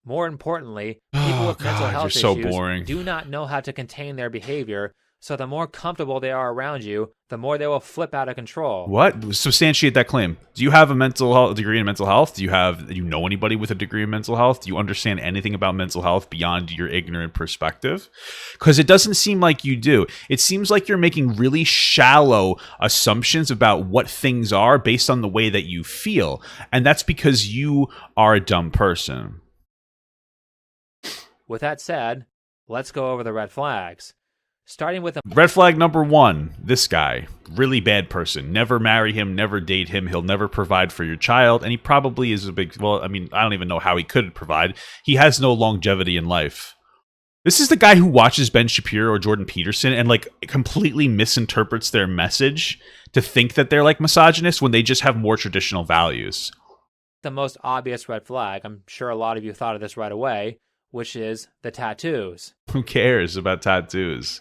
[SPEAKER 3] More importantly, people with mental health
[SPEAKER 1] so
[SPEAKER 3] issues
[SPEAKER 1] boring.
[SPEAKER 3] do not know how to contain their behavior. So the more comfortable they are around you, the more they will flip out of control.
[SPEAKER 1] What? Substantiate that claim. Do you have a degree in mental health? Do you know anybody with a degree in mental health? Do you understand anything about mental health beyond your ignorant perspective? Because it doesn't seem like you do. It seems like you're making really shallow assumptions about what things are based on the way that you feel. And that's because you are a dumb person.
[SPEAKER 3] With that said, let's go over the red flags. Starting with
[SPEAKER 1] red flag number 1, this guy, really bad person. Never marry him, never date him. He'll never provide for your child. And he probably is I don't even know how he could provide. He has no longevity in life. This is the guy who watches Ben Shapiro or Jordan Peterson and like completely misinterprets their message to think that they're like misogynists when they just have more traditional values.
[SPEAKER 3] the most obvious red flag, I'm sure a lot of you thought of this right away, which is the tattoos.
[SPEAKER 1] Who cares about tattoos?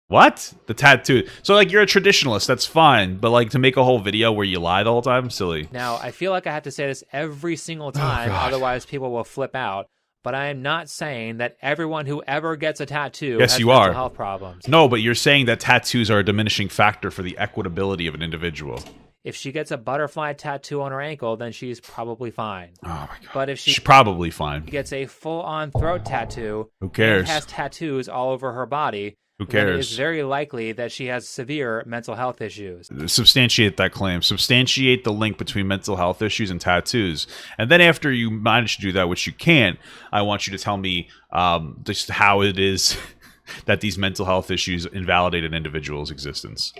[SPEAKER 1] What? The tattoo. So, like, you're a traditionalist, that's fine. But, like, to make a whole video where you lie the whole time? Silly.
[SPEAKER 3] Now, I feel like I have to say this every single time, otherwise people will flip out. But I am not saying that everyone who ever gets a tattoo has mental health problems.
[SPEAKER 1] No, but you're saying that tattoos are a diminishing factor for the equitability of an individual.
[SPEAKER 3] If she gets a butterfly tattoo on her ankle, then she's probably fine.
[SPEAKER 1] Oh, my God.
[SPEAKER 3] But if
[SPEAKER 1] she's probably fine.
[SPEAKER 3] Gets a full-on throat tattoo,
[SPEAKER 1] who cares?
[SPEAKER 3] And has tattoos all over her body,
[SPEAKER 1] who cares?
[SPEAKER 3] It is very likely that she has severe mental health issues.
[SPEAKER 1] Substantiate that claim. Substantiate the link between mental health issues and tattoos. And then after you manage to do that, which you can, I want you to tell me just how it is that these mental health issues invalidate an individual's existence.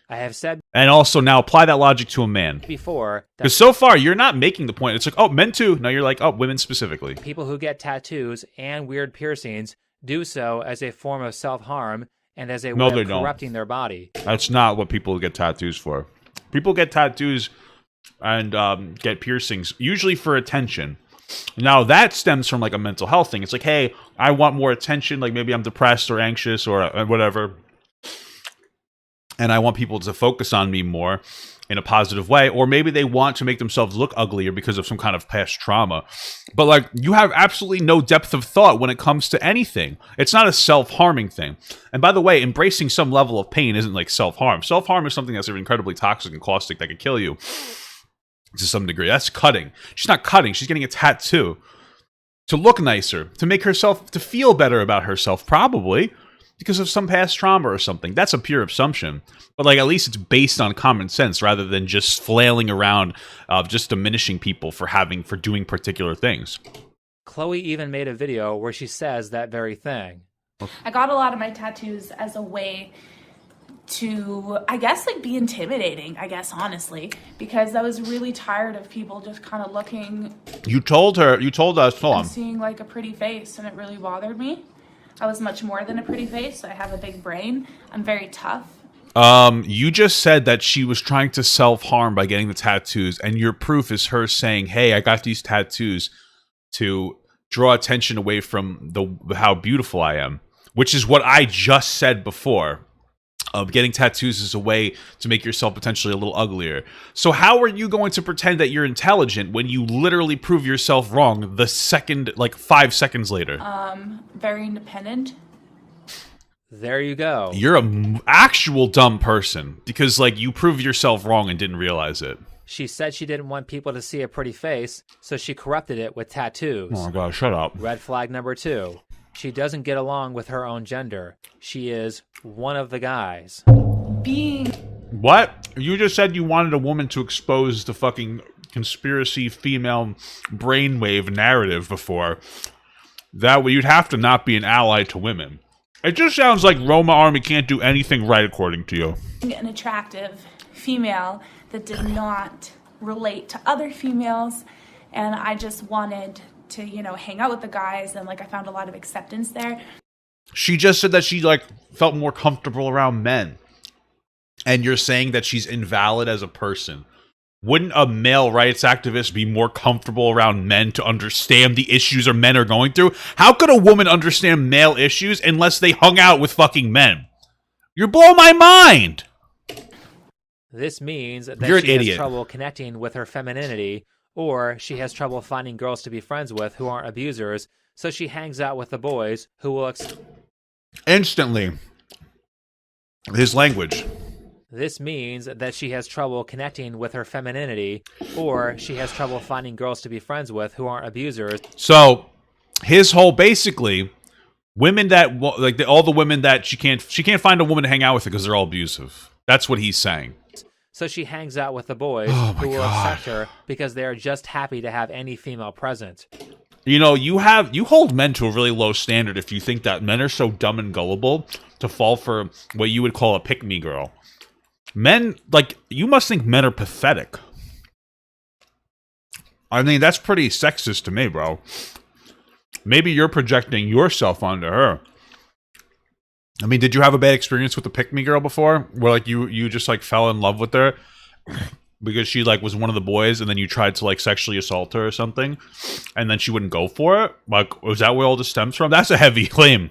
[SPEAKER 3] I have said,
[SPEAKER 1] and also now apply that logic to a man
[SPEAKER 3] before,
[SPEAKER 1] because so far you're not making the point. It's like, oh, men too. Now you're like, oh, women specifically.
[SPEAKER 3] People who get tattoos and weird piercings do so as a form of self-harm and as a way of corrupting their body.
[SPEAKER 1] That's not what people get tattoos for. People get tattoos and get piercings usually for attention. Now that stems from like a mental health thing. It's like, hey, I want more attention. Like maybe I'm depressed or anxious or whatever. And I want people to focus on me more in a positive way. Or maybe they want to make themselves look uglier because of some kind of past trauma. But like, you have absolutely no depth of thought when it comes to anything. It's not a self-harming thing. And by the way, embracing some level of pain isn't like self-harm. Self-harm is something that's incredibly toxic and caustic that could kill you to some degree. That's cutting. She's not cutting. She's getting a tattoo to look nicer, to make herself, to feel better about herself, probably. Because of some past trauma or something. That's a pure assumption. But like, at least it's based on common sense rather than just flailing around, just diminishing people for doing particular things.
[SPEAKER 3] Chloe even made a video where she says that very thing.
[SPEAKER 2] I got a lot of my tattoos as a way to, I guess, like be intimidating, I guess, honestly, because I was really tired of people just kind of looking.
[SPEAKER 1] You told us, hold on.
[SPEAKER 2] Seeing like a pretty face, and it really bothered me. I was much more than a pretty face. I have a big brain. I'm very tough.
[SPEAKER 1] You just said that she was trying to self-harm by getting the tattoos, and your proof is her saying, "Hey, I got these tattoos to draw attention away from how beautiful I am," which is what I just said before. Getting tattoos is a way to make yourself potentially a little uglier. So how are you going to pretend that you're intelligent when you literally prove yourself wrong the second, like 5 seconds later?
[SPEAKER 2] Very independent.
[SPEAKER 3] There you go.
[SPEAKER 1] You're a actual dumb person because, like, you proved yourself wrong and didn't realize it.
[SPEAKER 3] She said she didn't want people to see a pretty face, so she corrupted it with tattoos.
[SPEAKER 1] Oh my god, shut up.
[SPEAKER 3] Red flag number 2. She doesn't get along with her own gender. She is one of the guys.
[SPEAKER 1] What? You just said you wanted a woman to expose the fucking conspiracy female brainwave narrative before. That way you'd have to not be an ally to women. It just sounds like Roma Army can't do anything right according to you.
[SPEAKER 2] An attractive female that did not relate to other females, and I just wanted to, hang out with the guys, and like I found a lot of acceptance there.
[SPEAKER 1] She just said that she like felt more comfortable around men. And you're saying that she's invalid as a person. Wouldn't a male rights activist be more comfortable around men to understand the issues our men are going through? How could a woman understand male issues unless they hung out with fucking men? You're blowing my mind.
[SPEAKER 3] This means that
[SPEAKER 1] You're an
[SPEAKER 3] she has
[SPEAKER 1] idiot.
[SPEAKER 3] trouble connecting with her femininity, or she has trouble finding girls to be friends with who aren't abusers, so she hangs out with the boys who will...
[SPEAKER 1] Instantly. His language.
[SPEAKER 3] This means that she has trouble connecting with her femininity, or she has trouble finding girls to be friends with who aren't abusers.
[SPEAKER 1] So, his whole basically, women that like all the women that she can't find a woman to hang out with because they're all abusive. That's what he's saying.
[SPEAKER 3] So she hangs out with the boys who will accept her because they are just happy to have any female present.
[SPEAKER 1] You know, you hold men to a really low standard if you think that men are so dumb and gullible to fall for what you would call a pick-me girl. Men, like, you must think men are pathetic. I mean, that's pretty sexist to me, bro. Maybe you're projecting yourself onto her. I mean, did you have a bad experience with the pick-me girl before? Where, like, you just, like, fell in love with her because she, like, was one of the boys and then you tried to, like, sexually assault her or something and then she wouldn't go for it? Like, was that where all this stems from? That's a heavy claim.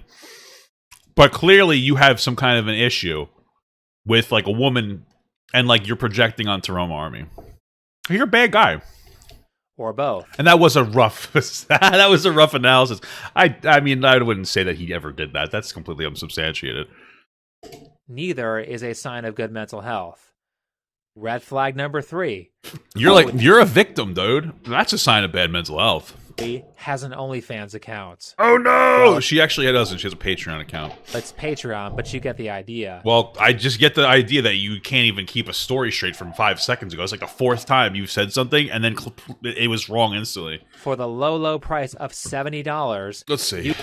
[SPEAKER 1] But clearly you have some kind of an issue with, like, a woman and, like, you're projecting onto Roma Army. You're a bad guy.
[SPEAKER 3] Or both.
[SPEAKER 1] And that was a rough analysis. I mean, I wouldn't say that he ever did that. That's completely unsubstantiated.
[SPEAKER 3] Neither is a sign of good mental health. Red flag number 3.
[SPEAKER 1] You're a victim, dude. That's a sign of bad mental health.
[SPEAKER 3] He has an OnlyFans account.
[SPEAKER 1] Oh no! Well, she actually doesn't. She has a Patreon account.
[SPEAKER 3] It's Patreon, but you get the idea.
[SPEAKER 1] Well, I just get the idea that you can't even keep a story straight from 5 seconds ago. It's like the 4th time you've said something, and then it was wrong instantly.
[SPEAKER 3] For the low price of $70...
[SPEAKER 1] Let's see.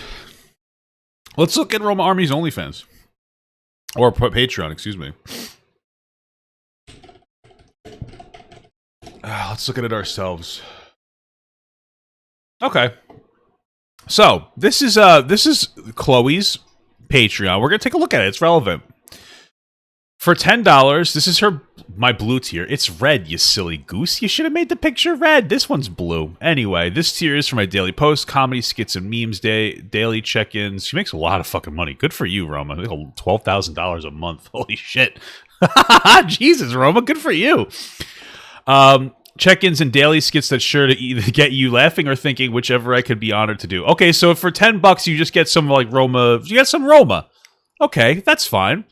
[SPEAKER 1] Let's look at Roma Army's OnlyFans. Or Patreon, excuse me. Let's look at it ourselves. Okay. So, this is Chloe's Patreon. We're going to take a look at it. It's relevant. For $10, this is my blue tier. It's red, you silly goose. You should have made the picture red. This one's blue. Anyway, this tier is for my daily posts, comedy, skits, and memes, daily check-ins. She makes a lot of fucking money. Good for you, Roma. $12,000 a month. Holy shit. Jesus, Roma. Good for you. Check-ins and daily skits that's sure to either get you laughing or thinking, whichever I could be honored to do. Okay, so for $10, you just get some, like, Roma. You get some Roma. Okay, that's fine.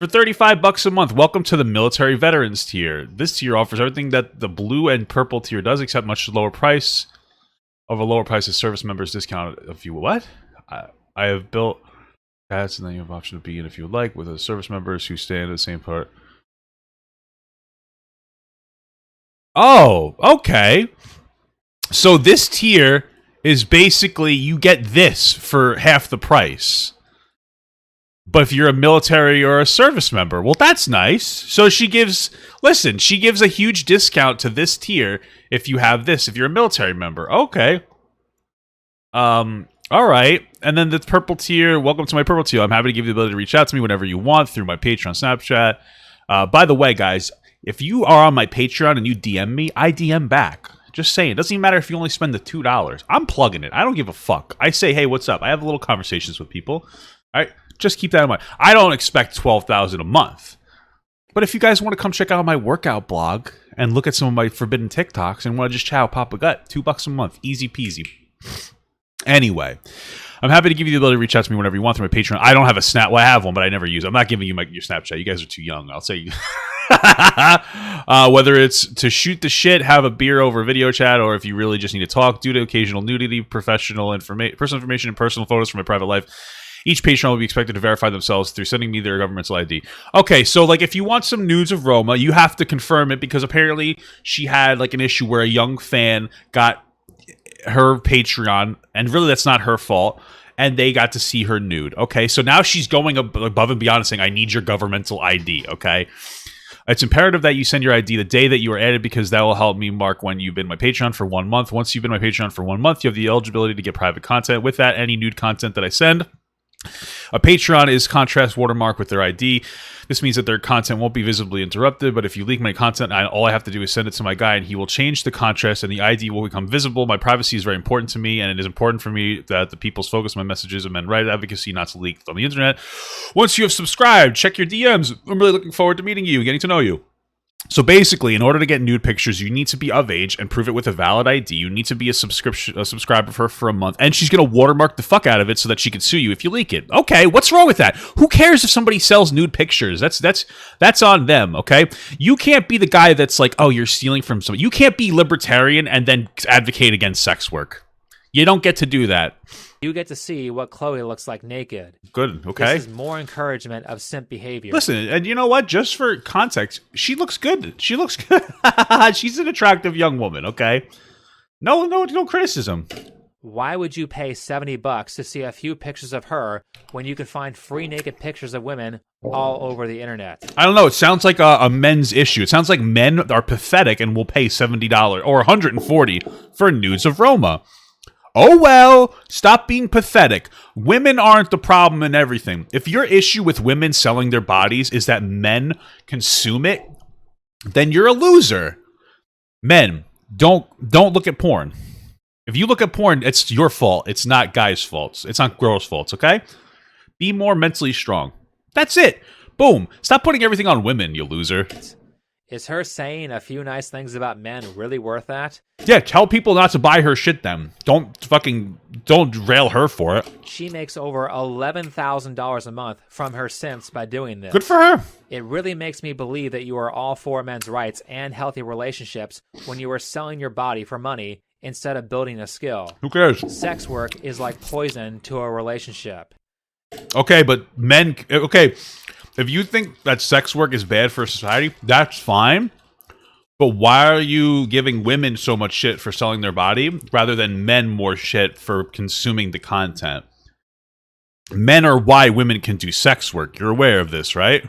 [SPEAKER 1] For $35 a month, welcome to the military veterans tier. This tier offers everything that the blue and purple tier does, except much lower price. Of a lower price of service members discount if you what? I have built pads, and then you have option to begin if you would like with the service members who stay in the same part. Oh, okay. So this tier is basically you get this for half the price. But if you're a military or a service member, well, that's nice. So she gives a huge discount to this tier if you have this, if you're a military member. Okay. All right. And then the purple tier, welcome to my purple tier. I'm happy to give you the ability to reach out to me whenever you want through my Patreon, Snapchat. By the way, guys, if you are on my Patreon and you DM me, I DM back. Just saying. It doesn't even matter if you only spend the $2. I'm plugging it. I don't give a fuck. I say, hey, what's up? I have little conversations with people. All right. Just keep that in mind. I don't expect $12,000 a month. But if you guys want to come check out my workout blog and look at some of my forbidden TikToks and want to just chow, pop a gut, $2 a month. Easy peasy. Anyway, I'm happy to give you the ability to reach out to me whenever you want through my Patreon. I don't have a Snap. Well, I have one, but I never use it. I'm not giving you your Snapchat. You guys are too young. I'll say whether it's to shoot the shit, have a beer over video chat, or if you really just need to talk due to occasional nudity, personal information, and personal photos from my private life. Each patron will be expected to verify themselves through sending me their governmental ID. Okay, so like if you want some nudes of Roma, you have to confirm it because apparently she had like an issue where a young fan got her Patreon, and really that's not her fault, and they got to see her nude. Okay, so now she's going above and beyond and saying, I need your governmental ID, okay? It's imperative that you send your ID the day that you are added because that will help me mark when you've been my Patreon for 1 month. Once you've been my Patreon for 1 month, you have the eligibility to get private content. With that, any nude content that I send, a Patreon is contrast watermark with their ID. This means that their content won't be visibly interrupted, but if you leak my content, all I have to do is send it to my guy, and he will change the contrast, and the ID will become visible. My privacy is very important to me, and it is important for me that the people's focus on my messages of men's right advocacy not to leak on the internet. Once you have subscribed, check your DMs. I'm really looking forward to meeting you and getting to know you. So basically, in order to get nude pictures, you need to be of age and prove it with a valid ID. You need to be a subscriber for her for a month, and she's going to watermark the fuck out of it so that she can sue you if you leak it. Okay, what's wrong with that? Who cares if somebody sells nude pictures? That's on them. Okay, you can't be the guy that's like, oh, you're stealing from somebody. You can't be libertarian and then advocate against sex work. You don't get to do that.
[SPEAKER 3] You get to see what Chloe looks like naked.
[SPEAKER 1] Good, okay.
[SPEAKER 3] This is more encouragement of simp behavior.
[SPEAKER 1] Listen, and you know what? Just for context, she looks good. She looks good. She's an attractive young woman, okay? No criticism.
[SPEAKER 3] Why would you pay $70 to see a few pictures of her when you can find free naked pictures of women all over the internet?
[SPEAKER 1] I don't know. It sounds like a men's issue. It sounds like men are pathetic and will pay $70 or $140 for nudes of Roma. Oh, well, stop being pathetic. Women aren't the problem in everything. If your issue with women selling their bodies is that men consume it, then you're a loser. Men, don't look at porn. If you look at porn, it's your fault. It's not guys' faults. It's not girls' faults, okay? Be more mentally strong. That's it. Boom. Stop putting everything on women, you loser.
[SPEAKER 3] Is her saying a few nice things about men really worth that?
[SPEAKER 1] Yeah, tell people not to buy her shit then. Don't rail her for it.
[SPEAKER 3] She makes over $11,000 a month from her simps by doing this.
[SPEAKER 1] Good for her.
[SPEAKER 3] It really makes me believe that you are all for men's rights and healthy relationships when you are selling your body for money instead of building a skill.
[SPEAKER 1] Who cares?
[SPEAKER 3] Sex work is like poison to a relationship.
[SPEAKER 1] Okay, but men... Okay, if you think that sex work is bad for society, that's fine. But why are you giving women so much shit for selling their body rather than men more shit for consuming the content? Men are why women can do sex work. You're aware of this, right?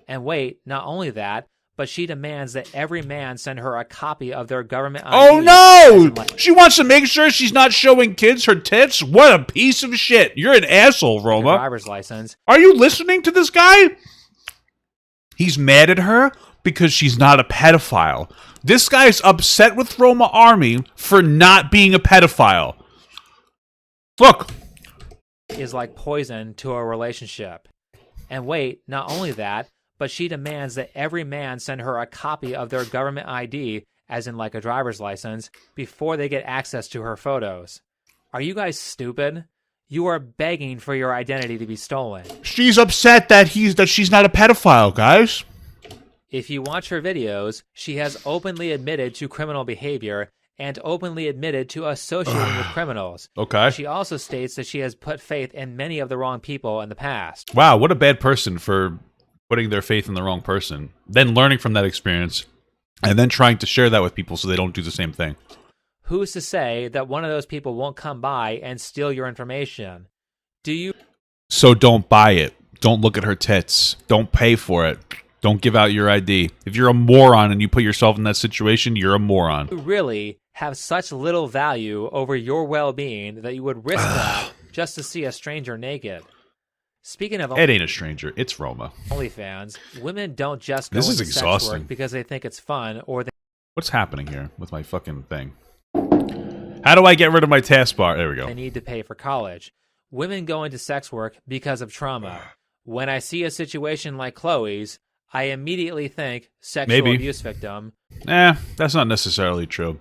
[SPEAKER 3] And wait, not only that, but she demands that every man send her a copy of their government ID.
[SPEAKER 1] Oh no! She wants to make sure she's not showing kids her tits? What a piece of shit. You're an asshole, Roma.
[SPEAKER 3] Driver's license.
[SPEAKER 1] Are you listening to this guy? He's mad at her because she's not a pedophile. This guy's upset with Roma Army for not being a pedophile. Look.
[SPEAKER 3] Is like poison to a relationship. And wait, not only that, but she demands that every man send her a copy of their government ID, as in like a driver's license, before they get access to her photos. Are you guys stupid? You are begging for your identity to be stolen.
[SPEAKER 1] She's upset that she's not a pedophile, guys.
[SPEAKER 3] If you watch her videos, she has openly admitted to criminal behavior and openly admitted to associating with criminals.
[SPEAKER 1] Okay.
[SPEAKER 3] She also states that she has put faith in many of the wrong people in the past.
[SPEAKER 1] Wow, what a bad person for putting their faith in the wrong person, then learning from that experience, and then trying to share that with people so they don't do the same thing.
[SPEAKER 3] Who's to say that one of those people won't come by and steal your information? Do you?
[SPEAKER 1] So don't buy it. Don't look at her tits. Don't pay for it. Don't give out your ID. If you're a moron and you put yourself in that situation, you're a moron.
[SPEAKER 3] You really have such little value over your well-being that you would risk that just to see a stranger naked. Speaking of
[SPEAKER 1] It ain't a stranger. It's Roma.
[SPEAKER 3] OnlyFans, women don't just go
[SPEAKER 1] This is
[SPEAKER 3] into sex
[SPEAKER 1] exhausting.
[SPEAKER 3] work because they think it's fun or they
[SPEAKER 1] What's happening here with my fucking thing? How do I get rid of my taskbar? There we go.
[SPEAKER 3] need to pay for college. Women go into sex work because of trauma. When I see a situation like Chloe's, I immediately think sexual abuse victim.
[SPEAKER 1] That's not necessarily true.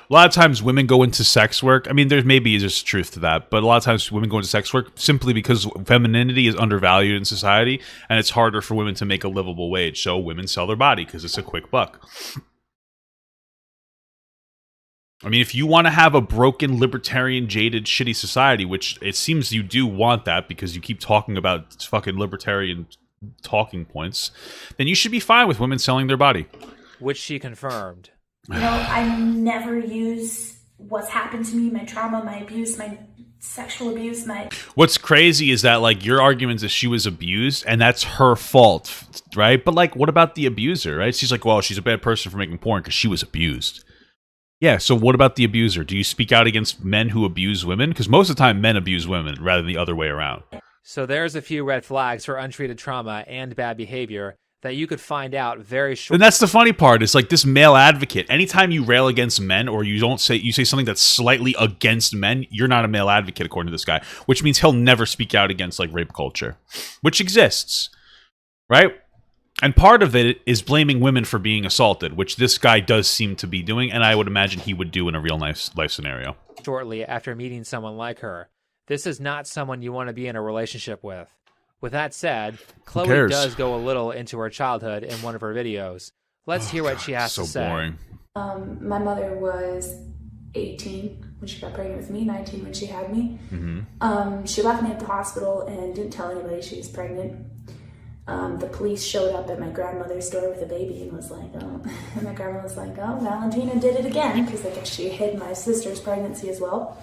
[SPEAKER 1] A lot of times women go into sex work. I mean, there's maybe just truth to that, but a lot of times women go into sex work simply because femininity is undervalued in society, and it's harder for women to make a livable wage. So women sell their body because it's a quick buck. I mean, if you want to have a broken, libertarian, jaded, shitty society, which it seems you do want that because you keep talking about fucking libertarian talking points, then you should be fine with women selling their body.
[SPEAKER 3] Which she confirmed.
[SPEAKER 2] You know, I never use what's happened to me, my trauma, my abuse, my sexual abuse, my...
[SPEAKER 1] What's crazy is that, like, your argument is she was abused, and that's her fault, right? But, like, what about the abuser, right? She's like, well, she's a bad person for making porn because she was abused. Yeah, so what about the abuser? Do you speak out against men who abuse women? Because most of the time, men abuse women rather than the other way around.
[SPEAKER 3] So there's a few red flags for untreated trauma and bad behavior that you could find out very short.
[SPEAKER 1] And that's the funny part. It's like this male advocate. Anytime you rail against men or you say something that's slightly against men, you're not a male advocate according to this guy, which means he'll never speak out against like rape culture, which exists, right? And part of it is blaming women for being assaulted, which this guy does seem to be doing, and I would imagine he would do in a real life scenario.
[SPEAKER 3] Shortly after meeting someone like her. This is not someone you want to be in a relationship with. With that said, Chloe does go a little into her childhood in one of her videos. Let's hear what she has to say.
[SPEAKER 1] Boring.
[SPEAKER 2] My mother was 18 when she got pregnant with me, 19 when she had me.
[SPEAKER 1] Mm-hmm.
[SPEAKER 2] She left me at the hospital and didn't tell anybody she was pregnant. The police showed up at my grandmother's door with a baby and was like, oh, and my grandma was like, oh, Valentina did it again, because I guess she hid my sister's pregnancy as well.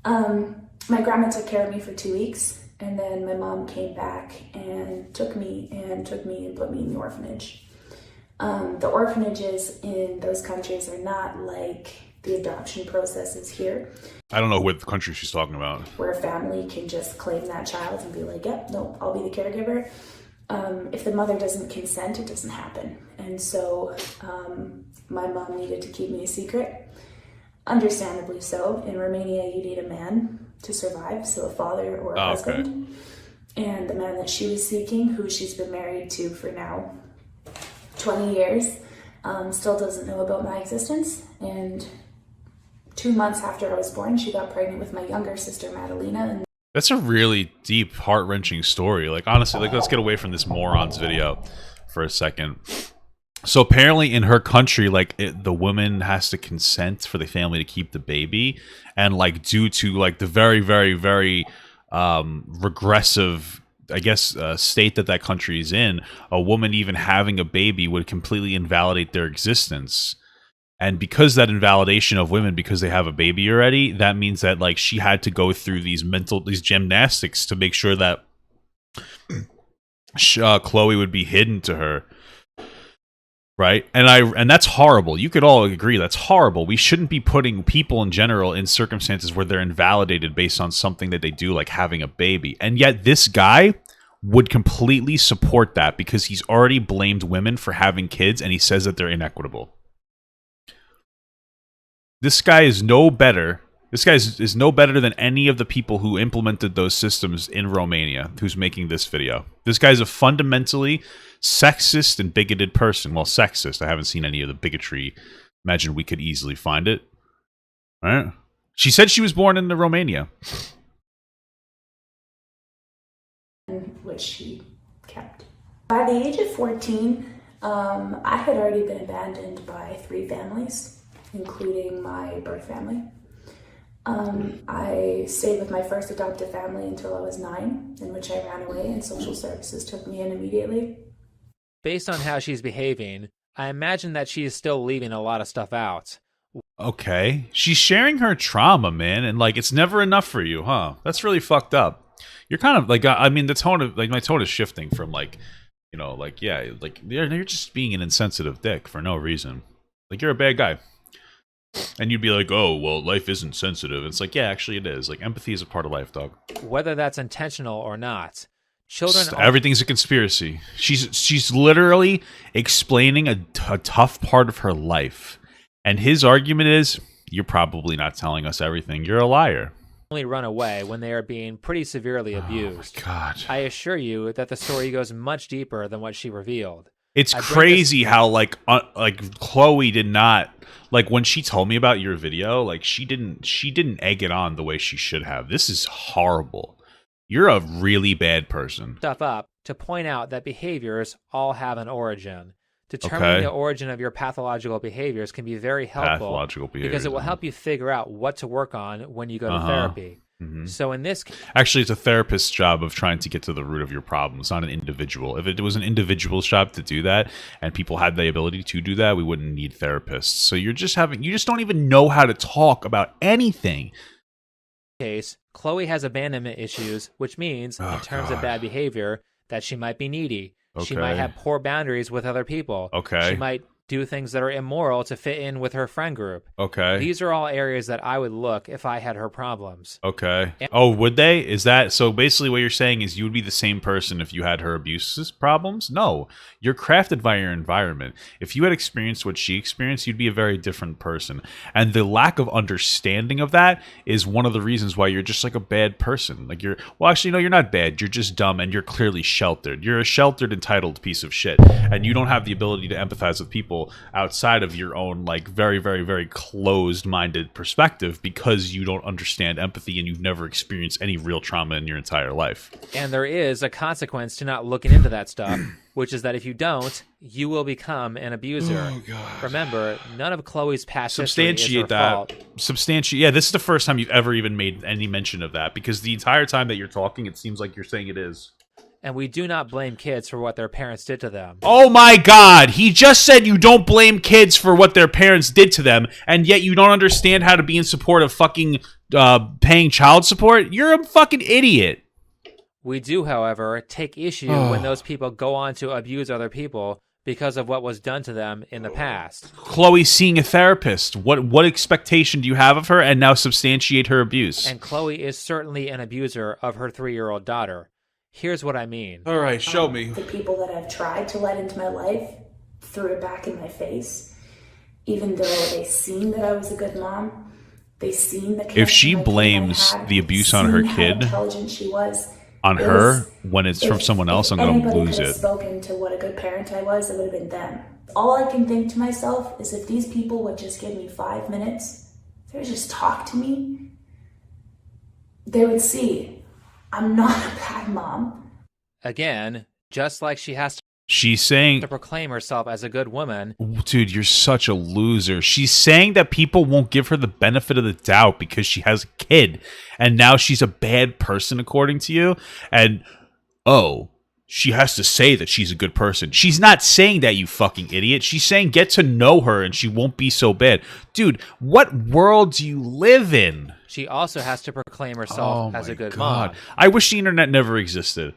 [SPEAKER 2] My grandma took care of me for 2 weeks, and then my mom came back and took me and put me in the orphanage. The orphanages in those countries are not like the adoption processes here.
[SPEAKER 1] I don't know what country she's talking about.
[SPEAKER 2] Where a family can just claim that child and be like, yep, no, I'll be the caregiver. If the mother doesn't consent, it doesn't happen. And so my mom needed to keep me a secret. Understandably so. In Romania, you need a man to survive, so a father or a husband. Okay. And the man that she was seeking, who she's been married to for now 20 years, still doesn't know about my existence. And 2 months after I was born, she got pregnant with my younger sister, Madalena. And
[SPEAKER 1] that's a really deep, heart-wrenching story. Like, honestly, like, let's get away from this moron's video for a second. So apparently in her country, like, the woman has to consent for the family to keep the baby. And, like, due to, like, the very, very, very regressive, I guess, state that country is in, a woman even having a baby would completely invalidate their existence. And because that invalidation of women, because they have a baby already, that means that, like, she had to go through these gymnastics to make sure that Chloe would be hidden to her. Right? And that's horrible. You could all agree that's horrible. We shouldn't be putting people in general in circumstances where they're invalidated based on something that they do, like having a baby. And yet this guy would completely support that because he's already blamed women for having kids and he says that they're inequitable. This guy is no better. This guy is no better than any of the people who implemented those systems in Romania who's making this video. This guy's a fundamentally sexist and bigoted person. Well, sexist. I haven't seen any of the bigotry. Imagine we could easily find it. All right. She said she was born in Romania.
[SPEAKER 2] Which she kept. By the age of 14, I had already been abandoned by 3 families, including my birth family. I stayed with my first adoptive family until I was 9, in which I ran away and social services took me in immediately.
[SPEAKER 3] Based on how she's behaving, I imagine that she is still leaving a lot of stuff out. Okay.
[SPEAKER 1] She's sharing her trauma, man, and, like, it's never enough for you, huh? That's really fucked up. You're kind of like, I mean, the tone of like my tone is shifting from like, like yeah, like you're just being an insensitive dick for no reason. Like you're a bad guy. And you'd be like, oh, well, life isn't sensitive. It's like, yeah, actually it is. Like empathy is a part of life, dog.
[SPEAKER 3] Whether that's intentional or not. Children
[SPEAKER 1] everything's a conspiracy. She's literally explaining a tough part of her life. And his argument is, you're probably not telling us everything. You're a liar.
[SPEAKER 3] only run away when they are being pretty severely abused.
[SPEAKER 1] Oh my God.
[SPEAKER 3] I assure you that the story goes much deeper than what she revealed.
[SPEAKER 1] It's crazy how like Chloe did not, like, when she told me about your video, like she didn't egg it on the way she should have. This is horrible. You're a really bad person.
[SPEAKER 3] Stuff up to point out that behaviors all have an origin. Determining the origin of your pathological behaviors can be very helpful because it will help you figure out what to work on when you go to therapy. Mm-hmm. So in this case,
[SPEAKER 1] actually, it's a therapist's job of trying to get to the root of your problem. It's not an individual. If it was an individual's job to do that, and people had the ability to do that, we wouldn't need therapists. So you just don't even know how to talk about anything.
[SPEAKER 3] Case, Chloe has abandonment issues, which means, in terms of bad behavior, that she might be needy.
[SPEAKER 1] Okay.
[SPEAKER 3] She might have poor boundaries with other people.
[SPEAKER 1] Okay.
[SPEAKER 3] She might do things that are immoral to fit in with her friend group.
[SPEAKER 1] Okay.
[SPEAKER 3] These are all areas that I would look if I had her problems.
[SPEAKER 1] Okay. Oh, would they? Is that so? Basically, what you're saying is you would be the same person if you had her abuse problems? No, you're crafted by your environment. If you had experienced what she experienced, you'd be a very different person. And the lack of understanding of that is one of the reasons why you're just like a bad person. Like actually, no, you're not bad. You're just dumb, and you're clearly sheltered. You're a sheltered, entitled piece of shit, and you don't have the ability to empathize with people outside of your own, like, very, very, very closed-minded perspective because you don't understand empathy and you've never experienced any real trauma in your entire life.
[SPEAKER 3] And there is a consequence to not looking into that stuff, which is that if you don't, you will become an abuser.
[SPEAKER 1] Oh, God.
[SPEAKER 3] Remember, none of Chloe's past
[SPEAKER 1] Substantiate
[SPEAKER 3] history is her
[SPEAKER 1] that.
[SPEAKER 3] fault.
[SPEAKER 1] Substantiate. Yeah, this is the first time you've ever even made any mention of that, because the entire time that you're talking, it seems like you're saying it is.
[SPEAKER 3] And we do not blame kids for what their parents did to them.
[SPEAKER 1] Oh my God, he just said you don't blame kids for what their parents did to them, and yet you don't understand how to be in support of fucking paying child support? You're a fucking idiot.
[SPEAKER 3] We do, however, take issue when those people go on to abuse other people because of what was done to them in the past.
[SPEAKER 1] Chloe's seeing a therapist. What expectation do you have of her, and now substantiate her abuse?
[SPEAKER 3] And Chloe is certainly an abuser of her 3-year-old daughter. Here's what I mean.
[SPEAKER 1] All right, show me.
[SPEAKER 2] The people that I've tried to let into my life threw it back in my face. Even though they seen that I was a good mom, they seen the
[SPEAKER 1] if she blames the abuse on her kid,
[SPEAKER 2] intelligent she was,
[SPEAKER 1] on her when it's from someone else, I'm going to lose it. If
[SPEAKER 2] spoken to what a good parent I was, it would have been them. All I can think to myself is if these people would just give me 5 minutes, if they would just talk to me, they would see I'm not a bad mom.
[SPEAKER 3] Again, just like
[SPEAKER 1] she's saying
[SPEAKER 3] to proclaim herself as a good woman.
[SPEAKER 1] Dude, you're such a loser. She's saying that people won't give her the benefit of the doubt because she has a kid, and now she's a bad person according to you. And she has to say that she's a good person. She's not saying that, you fucking idiot. She's saying get to know her and she won't be so bad. Dude, what world do you live in?
[SPEAKER 3] She also has to proclaim herself as a good mom.
[SPEAKER 1] I wish the internet never existed.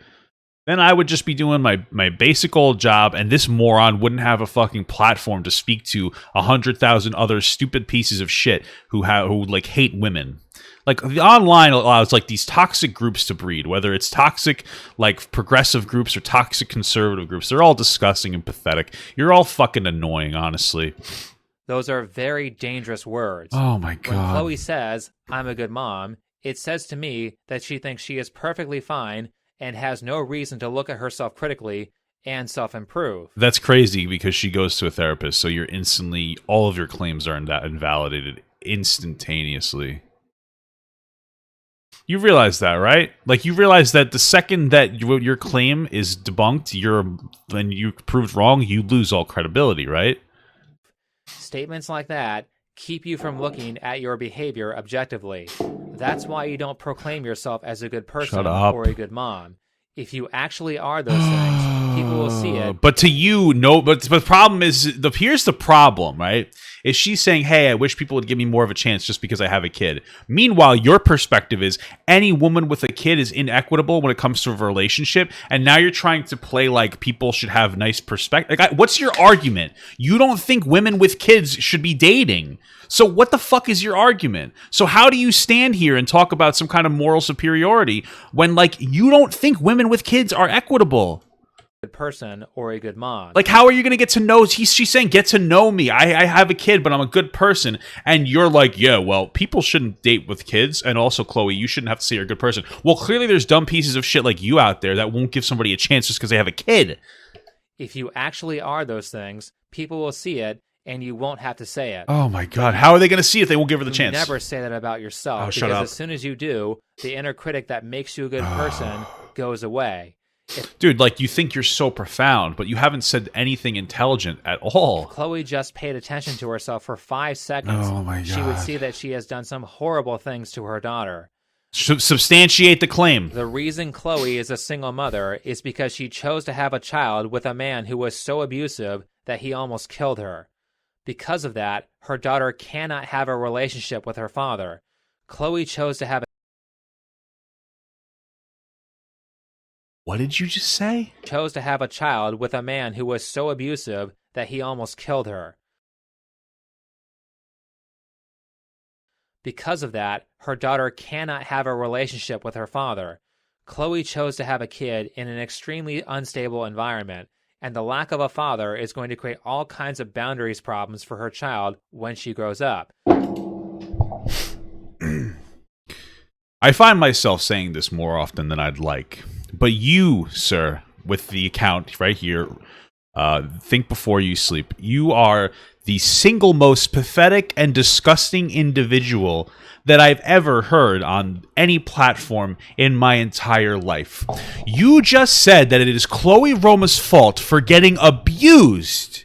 [SPEAKER 1] Then I would just be doing my basic old job, and this moron wouldn't have a fucking platform to speak to 100,000 other stupid pieces of shit who like hate women. Like, the online allows like these toxic groups to breed, whether it's toxic like progressive groups or toxic conservative groups. They're all disgusting and pathetic. You're all fucking annoying, honestly.
[SPEAKER 3] Those are very dangerous words.
[SPEAKER 1] Oh my God.
[SPEAKER 3] When Chloe says, I'm a good mom, it says to me that she thinks she is perfectly fine and has no reason to look at herself critically and self-improve.
[SPEAKER 1] That's crazy because she goes to a therapist, so you're instantly, all of your claims are invalidated instantaneously. You realize that, right? Like, you realize that the second that your claim is debunked, and you proved wrong, you lose all credibility, right?
[SPEAKER 3] Statements like that keep you from looking at your behavior objectively. That's why you don't proclaim yourself as a good person or a good mom. If you actually are those things, People will see it.
[SPEAKER 1] But to you, no. But the problem is, here's the problem, right? Is she saying, hey, I wish people would give me more of a chance just because I have a kid? Meanwhile, your perspective is any woman with a kid is inequitable when it comes to a relationship, and now you're trying to play like people should have nice perspective. Like, what's your argument? You don't think women with kids should be dating. So what the fuck is your argument? So how do you stand here and talk about some kind of moral superiority when, like, you don't think women with kids are equitable?
[SPEAKER 3] Good person or a good mom.
[SPEAKER 1] Like, how are you going to get to know? She's saying, get to know me. I have a kid, but I'm a good person. And you're like, yeah, well, people shouldn't date with kids. And also, Chloe, you shouldn't have to say you're a good person. Well, clearly there's dumb pieces of shit like you out there that won't give somebody a chance just because they have a kid.
[SPEAKER 3] If you actually are those things, people will see it, and you won't have to say it.
[SPEAKER 1] Oh my God. How are they going to see it if they won't give her the chance?
[SPEAKER 3] Never say that about yourself.
[SPEAKER 1] Oh, shut
[SPEAKER 3] because
[SPEAKER 1] up.
[SPEAKER 3] as soon as you do, the inner critic that makes you a good person goes away.
[SPEAKER 1] Dude, like, you think you're so profound, but you haven't said anything intelligent at all.
[SPEAKER 3] Chloe just paid attention to herself for 5 seconds.
[SPEAKER 1] Oh my God.
[SPEAKER 3] She would see that she has done some horrible things to her daughter.
[SPEAKER 1] Substantiate the claim.
[SPEAKER 3] The reason Chloe is a single mother is because she chose to have a child with a man who was so abusive that he almost killed her. Because of that, her daughter cannot have a relationship with her father. Chloe chose to have
[SPEAKER 1] What did you just say?
[SPEAKER 3] chose to have a child with a man who was so abusive that he almost killed her. Because of that, her daughter cannot have a relationship with her father. Chloe chose to have a kid in an extremely unstable environment, and the lack of a father is going to create all kinds of boundaries problems for her child when she grows up.
[SPEAKER 1] I find myself saying this more often than I'd like. But you, sir, with the account right here, think before you sleep. You are the single most pathetic and disgusting individual that I've ever heard on any platform in my entire life. You just said that it is Chloe Roma's fault for getting abused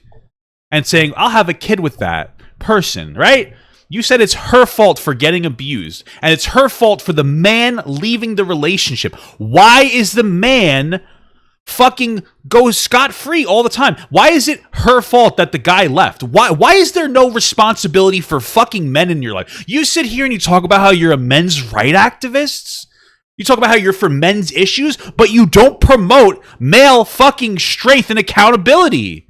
[SPEAKER 1] and saying, I'll have a kid with that person, right? You said it's her fault for getting abused, and it's her fault for the man leaving the relationship. Why is the man fucking goes scot-free all the time? Why is it her fault that the guy left? Why is there no responsibility for fucking men in your life? You sit here and you talk about how you're a men's right activist. You talk about how you're for men's issues, but you don't promote male fucking strength and accountability.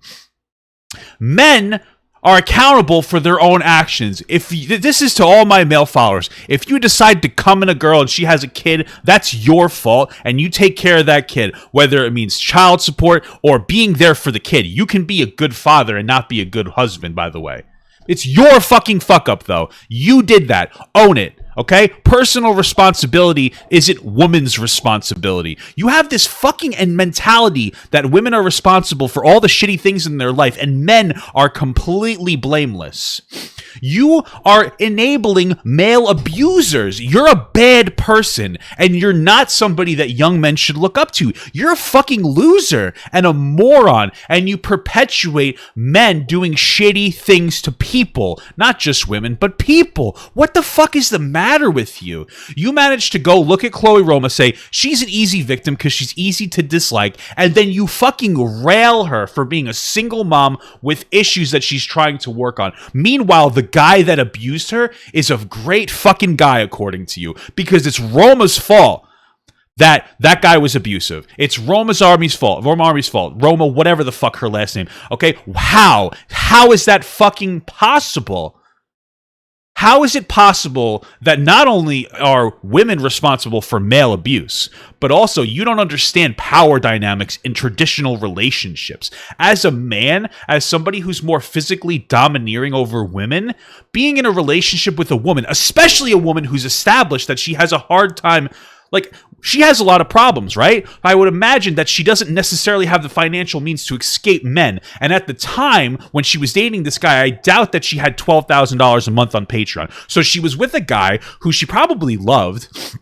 [SPEAKER 1] Men are accountable for their own actions. If this is to all my male followers, if you decide to come in a girl and she has a kid, that's your fault, and you take care of that kid, whether it means child support or being there for the kid. You can be a good father and not be a good husband, by the way. It's your fucking fuck up, though. You did that. Own it. Okay? Personal responsibility isn't woman's responsibility. You have this fucking mentality that women are responsible for all the shitty things in their life and men are completely blameless. You are enabling male abusers. You're a bad person, and you're not somebody that young men should look up to. You're a fucking loser and a moron, and you perpetuate men doing shitty things to people. Not just women, but people. What the fuck is the matter with you? You managed to go look at Chloe Roma, say she's an easy victim because she's easy to dislike, and then you fucking rail her for being a single mom with issues that she's trying to work on. Meanwhile, the guy that abused her is a great fucking guy, according to you, because it's Roma's fault that guy was abusive. It's Roma Army's fault, Roma, whatever the fuck her last name. Okay, how is that fucking possible? How is it possible that not only are women responsible for male abuse, but also you don't understand power dynamics in traditional relationships? As a man, as somebody who's more physically domineering over women, being in a relationship with a woman, especially a woman who's established that she has a hard time, like, she has a lot of problems, right? I would imagine that she doesn't necessarily have the financial means to escape men. And at the time when she was dating this guy, I doubt that she had $12,000 a month on Patreon. So she was with a guy who she probably loved,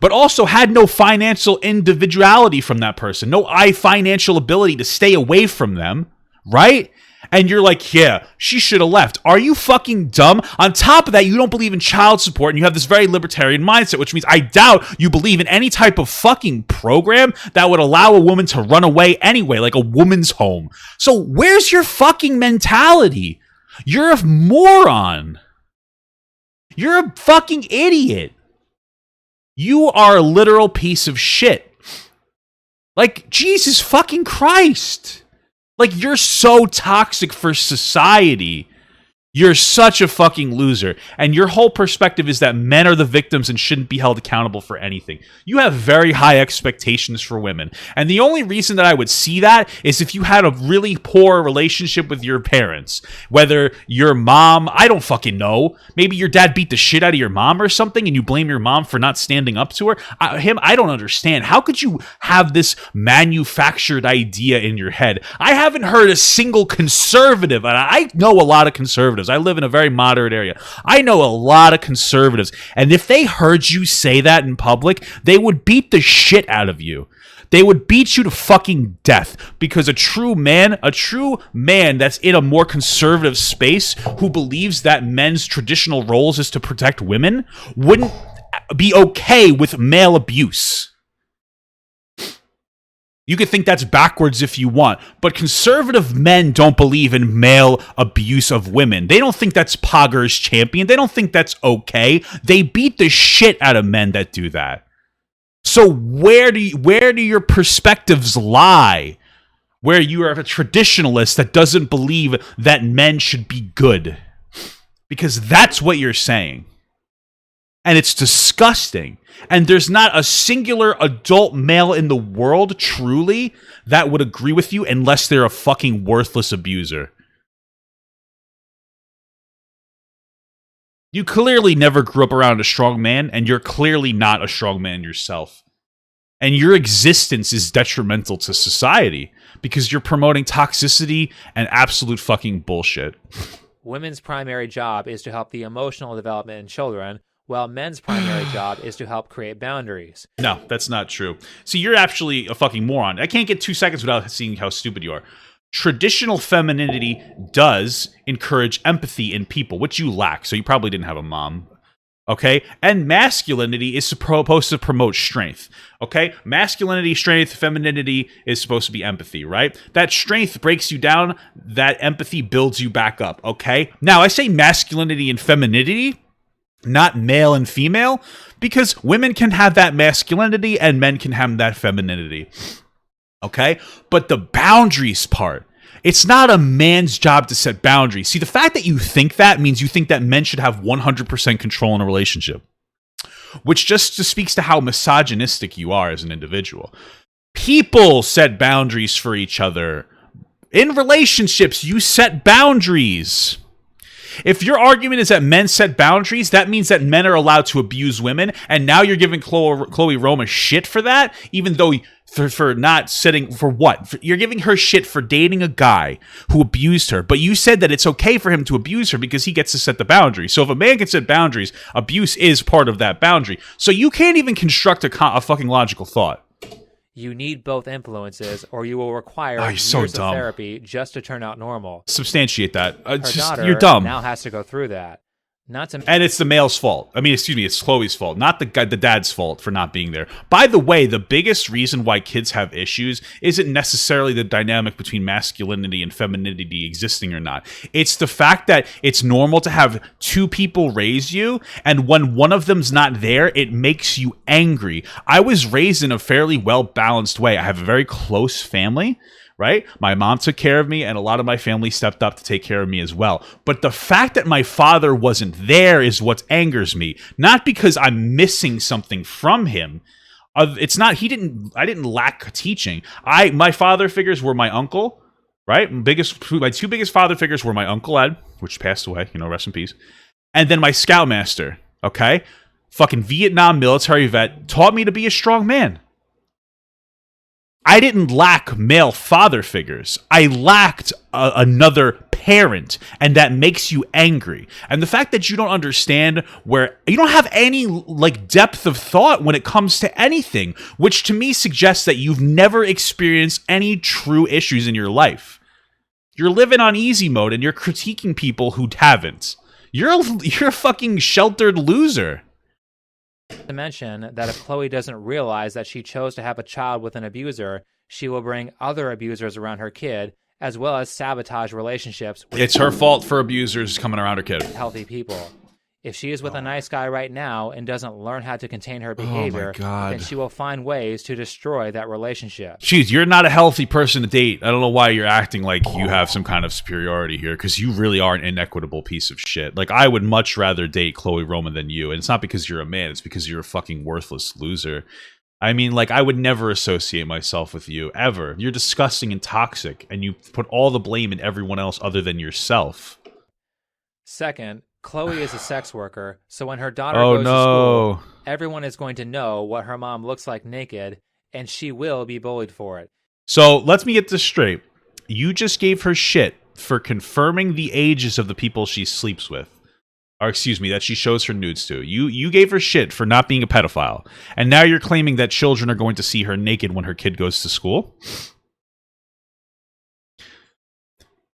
[SPEAKER 1] but also had no financial individuality from that person, no financial ability to stay away from them, right? And you're like, yeah, she should have left. Are you fucking dumb? On top of that, you don't believe in child support and you have this very libertarian mindset, which means I doubt you believe in any type of fucking program that would allow a woman to run away anyway, like a woman's home. So where's your fucking mentality? You're a moron. You're a fucking idiot. You are a literal piece of shit. Like, Jesus fucking Christ. Like, you're so toxic for society. You're such a fucking loser. And your whole perspective is that men are the victims and shouldn't be held accountable for anything. You have very high expectations for women. And the only reason that I would see that is if you had a really poor relationship with your parents. Whether your mom, I don't fucking know. Maybe your dad beat the shit out of your mom or something and you blame your mom for not standing up to her. I don't understand. How could you have this manufactured idea in your head? I haven't heard a single conservative, and I know a lot of conservatives. I live in a very moderate area. I know a lot of conservatives, and if they heard you say that in public, they would beat the shit out of you. They would beat you to fucking death, because a true man that's in a more conservative space who believes that men's traditional roles is to protect women wouldn't be okay with male abuse. You could think that's backwards if you want, but conservative men don't believe in male abuse of women. They don't think that's Pogger's champion. They don't think that's okay. They beat the shit out of men that do that. So where do your perspectives lie? Where you are a traditionalist that doesn't believe that men should be good? Because that's what you're saying. And it's disgusting. And there's not a singular adult male in the world, truly, that would agree with you unless they're a fucking worthless abuser. You clearly never grew up around a strong man, and you're clearly not a strong man yourself. And your existence is detrimental to society because you're promoting toxicity and absolute fucking bullshit.
[SPEAKER 3] Women's primary job is to help the emotional development in children, while men's primary job is to help create boundaries.
[SPEAKER 1] No, that's not true. See, you're actually a fucking moron. I can't get 2 seconds without seeing how stupid you are. Traditional femininity does encourage empathy in people, which you lack, so you probably didn't have a mom. Okay? And masculinity is supposed to promote strength. Okay? Masculinity, strength, femininity is supposed to be empathy, right? That strength breaks you down, that empathy builds you back up, okay? Now, I say masculinity and femininity, not male and female, because women can have that masculinity and men can have that femininity. Okay? But the boundaries part, it's not a man's job to set boundaries. See, the fact that you think that means you think that men should have 100% control in a relationship, which just speaks to how misogynistic you are as an individual. People set boundaries for each other. In relationships, you set boundaries. If your argument is that men set boundaries, that means that men are allowed to abuse women, and now you're giving Chloe Roma shit for that, even though for not setting, for what? You're giving her shit for dating a guy who abused her, but you said that it's okay for him to abuse her because he gets to set the boundary. So if a man can set boundaries, abuse is part of that boundary. So you can't even construct a fucking logical thought.
[SPEAKER 3] You need both influences, or you will require years of therapy just to turn out normal.
[SPEAKER 1] Substantiate that.
[SPEAKER 3] Her daughter
[SPEAKER 1] you're dumb.
[SPEAKER 3] Now has to go through that.
[SPEAKER 1] And it's the male's fault. It's Chloe's fault, not the dad's fault for not being there. By the way, the biggest reason why kids have issues isn't necessarily the dynamic between masculinity and femininity existing or not. It's the fact that it's normal to have two people raise you, and when one of them's not there, it makes you angry. I was raised in a fairly well-balanced way. I have a very close family. Right? My mom took care of me, and a lot of my family stepped up to take care of me as well. But the fact that my father wasn't there is what angers me. Not because I'm missing something from him. It's not. I didn't lack teaching. My father figures were my uncle. Right? My two biggest father figures were my uncle Ed, which passed away. Rest in peace. And then my scoutmaster. Okay, fucking Vietnam military vet, taught me to be a strong man. I didn't lack male father figures. I lacked another parent, and that makes you angry. And the fact that you don't understand where you don't have any depth of thought when it comes to anything, which to me suggests that you've never experienced any true issues in your life. You're living on easy mode and you're critiquing people who haven't. You're a fucking sheltered loser.
[SPEAKER 3] To mention that if Chloe doesn't realize that she chose to have a child with an abuser, she will bring other abusers around her kid, as well as sabotage relationships with
[SPEAKER 1] It's her fault for abusers coming around her kid.
[SPEAKER 3] healthy people. If she is with a nice guy right now and doesn't learn how to contain her behavior,
[SPEAKER 1] God.
[SPEAKER 3] then she will find ways to destroy that relationship.
[SPEAKER 1] Jeez, you're not a healthy person to date. I don't know why you're acting like you have some kind of superiority here, because you really are an inequitable piece of shit. Like, I would much rather date Chloe Roman than you, and it's not because you're a man, it's because you're a fucking worthless loser. I mean, like, I would never associate myself with you, ever. You're disgusting and toxic, and you put all the blame in everyone else other than yourself.
[SPEAKER 3] Second, Chloe is a sex worker, so when her daughter
[SPEAKER 1] Oh,
[SPEAKER 3] goes
[SPEAKER 1] no.
[SPEAKER 3] to school, everyone is going to know what her mom looks like naked, and she will be bullied for it.
[SPEAKER 1] So, let me get this straight. You just gave her shit for confirming the ages of the people she sleeps with. Or, excuse me, that she shows her nudes to. You gave her shit for not being a pedophile. And now you're claiming that children are going to see her naked when her kid goes to school?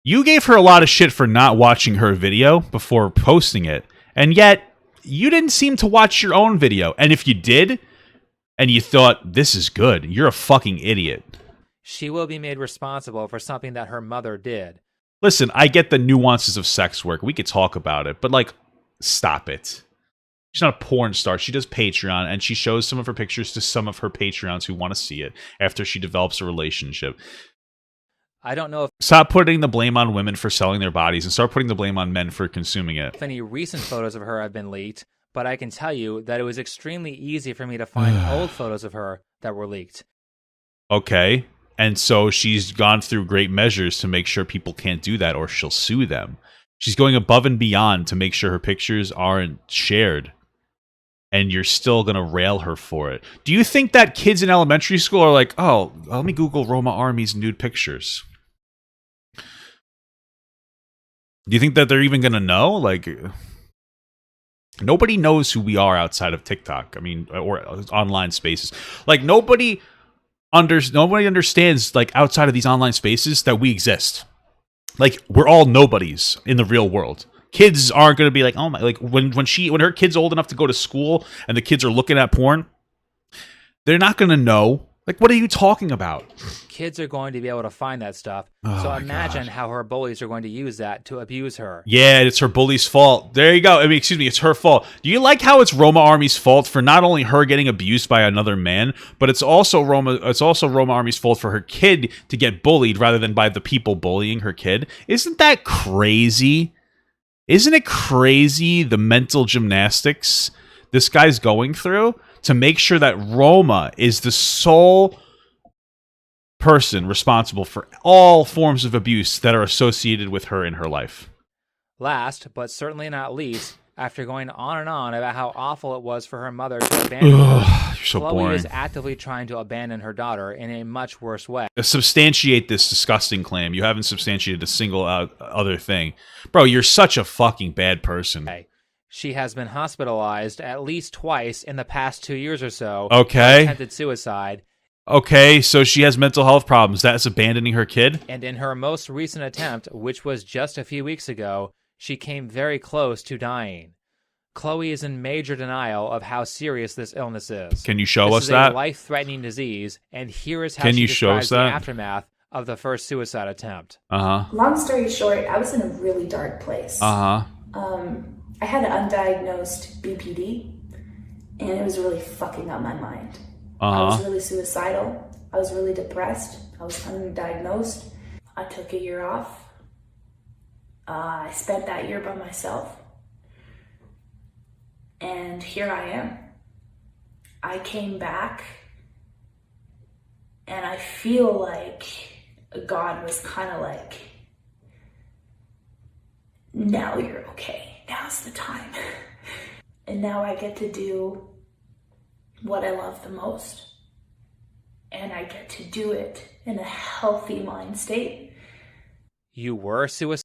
[SPEAKER 1] You gave her a lot of shit for not watching her video before posting it. And yet, you didn't seem to watch your own video. And if you did, and you thought, this is good, you're a fucking idiot.
[SPEAKER 3] She will be made responsible for something that her mother did.
[SPEAKER 1] Listen, I get the nuances of sex work. We could talk about it. But, like, stop it. She's not a porn star. She does Patreon, and she shows some of her pictures to some of her Patreons who want to see it after she develops a relationship.
[SPEAKER 3] I don't know
[SPEAKER 1] Stop putting the blame on women for selling their bodies and start putting the blame on men for consuming it.
[SPEAKER 3] if any recent photos of her have been leaked, but I can tell you that it was extremely easy for me to find old photos of her that were leaked.
[SPEAKER 1] Okay. And so she's gone through great measures to make sure people can't do that or she'll sue them. She's going above and beyond to make sure her pictures aren't shared. And you're still going to rail her for it. Do you think that kids in elementary school are like, oh, let me Google Roma Army's nude pictures? Do you think that they're even going to know? Like, nobody knows who we are outside of TikTok. I mean, or online spaces. Like, nobody understands, like, outside of these online spaces that we exist. Like, we're all nobodies in the real world. Kids aren't going to be like, oh my, like, when her kid's old enough to go to school and the kids are looking at porn, they're not going to know. Like, what are you talking about?
[SPEAKER 3] Kids are going to be able to find that stuff. So imagine how her bullies are going to use that to abuse her.
[SPEAKER 1] Yeah, it's her bully's fault. There you go. I mean, excuse me, it's her fault. Do you like how it's Roma Army's fault for not only her getting abused by another man, but it's also Roma Army's fault for her kid to get bullied rather than by the people bullying her kid? Isn't that crazy? Isn't it crazy the mental gymnastics this guy's going through to make sure that Roma is the sole person responsible for all forms of abuse that are associated with her in her life?
[SPEAKER 3] Last, but certainly not least, after going on and on about how awful it was for her mother to abandon her,
[SPEAKER 1] You're so
[SPEAKER 3] Chloe
[SPEAKER 1] boring.
[SPEAKER 3] is actively trying to abandon her daughter in a much worse way.
[SPEAKER 1] Substantiate this disgusting claim. You haven't substantiated a single other thing. Bro, you're such a fucking bad person.
[SPEAKER 3] She has been hospitalized at least twice in the past 2 years or so.
[SPEAKER 1] Okay.
[SPEAKER 3] For attempted suicide.
[SPEAKER 1] Okay, so she has mental health problems. That's abandoning her kid?
[SPEAKER 3] And in her most recent attempt, which was just a few weeks ago, she came very close to dying. Chloe is in major denial of how serious this illness is.
[SPEAKER 1] Can you show
[SPEAKER 3] this
[SPEAKER 1] us
[SPEAKER 3] is
[SPEAKER 1] that?
[SPEAKER 3] a life-threatening disease, and here is how
[SPEAKER 1] Can
[SPEAKER 3] she
[SPEAKER 1] you show
[SPEAKER 3] describes
[SPEAKER 1] us
[SPEAKER 3] the
[SPEAKER 1] that?
[SPEAKER 3] aftermath of the first suicide attempt.
[SPEAKER 2] Long story short, I was in a really dark place. I had an undiagnosed BPD, and it was really fucking up my mind. I was really suicidal. I was really depressed. I was undiagnosed. I took a year off. I spent that year by myself. And here I am. I came back, and I feel like God was kind of like, now you're okay. Now's the time. And now I get to do what I love the most. And I get to do it in a healthy mind state.
[SPEAKER 3] You were suicidal,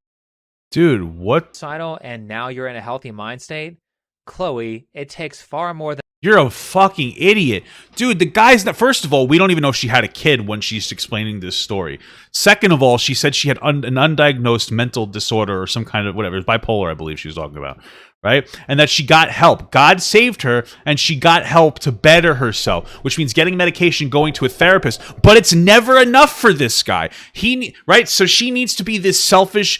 [SPEAKER 1] Dude, what?
[SPEAKER 3] and now you're in a healthy mind state? Chloe, it takes far more than
[SPEAKER 1] You're a fucking idiot. Dude, the guy's not... First of all, we don't even know if she had a kid when she's explaining this story. Second of all, she said she had an undiagnosed mental disorder or some kind of whatever. It was bipolar, I believe she was talking about. Right? And that she got help. God saved her, and she got help to better herself, which means getting medication, going to a therapist. But it's never enough for this guy. Right? So she needs to be this selfish,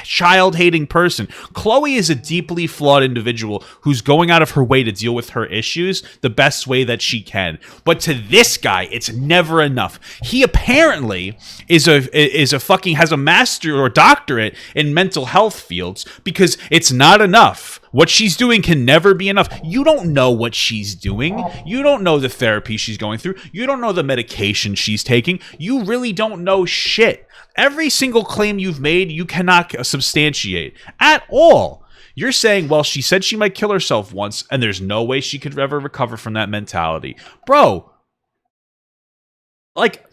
[SPEAKER 1] child-hating person. Chloe is a deeply flawed individual who's going out of her way to deal with her issues the best way that she can. But to this guy, it's never enough. He apparently has a master or doctorate in mental health fields because it's not enough. What she's doing can never be enough. You don't know what she's doing. You don't know the therapy she's going through. You don't know the medication she's taking. You really don't know shit. Every single claim you've made, you cannot substantiate at all. You're saying, well, she said she might kill herself once, and there's no way she could ever recover from that mentality. Bro, like...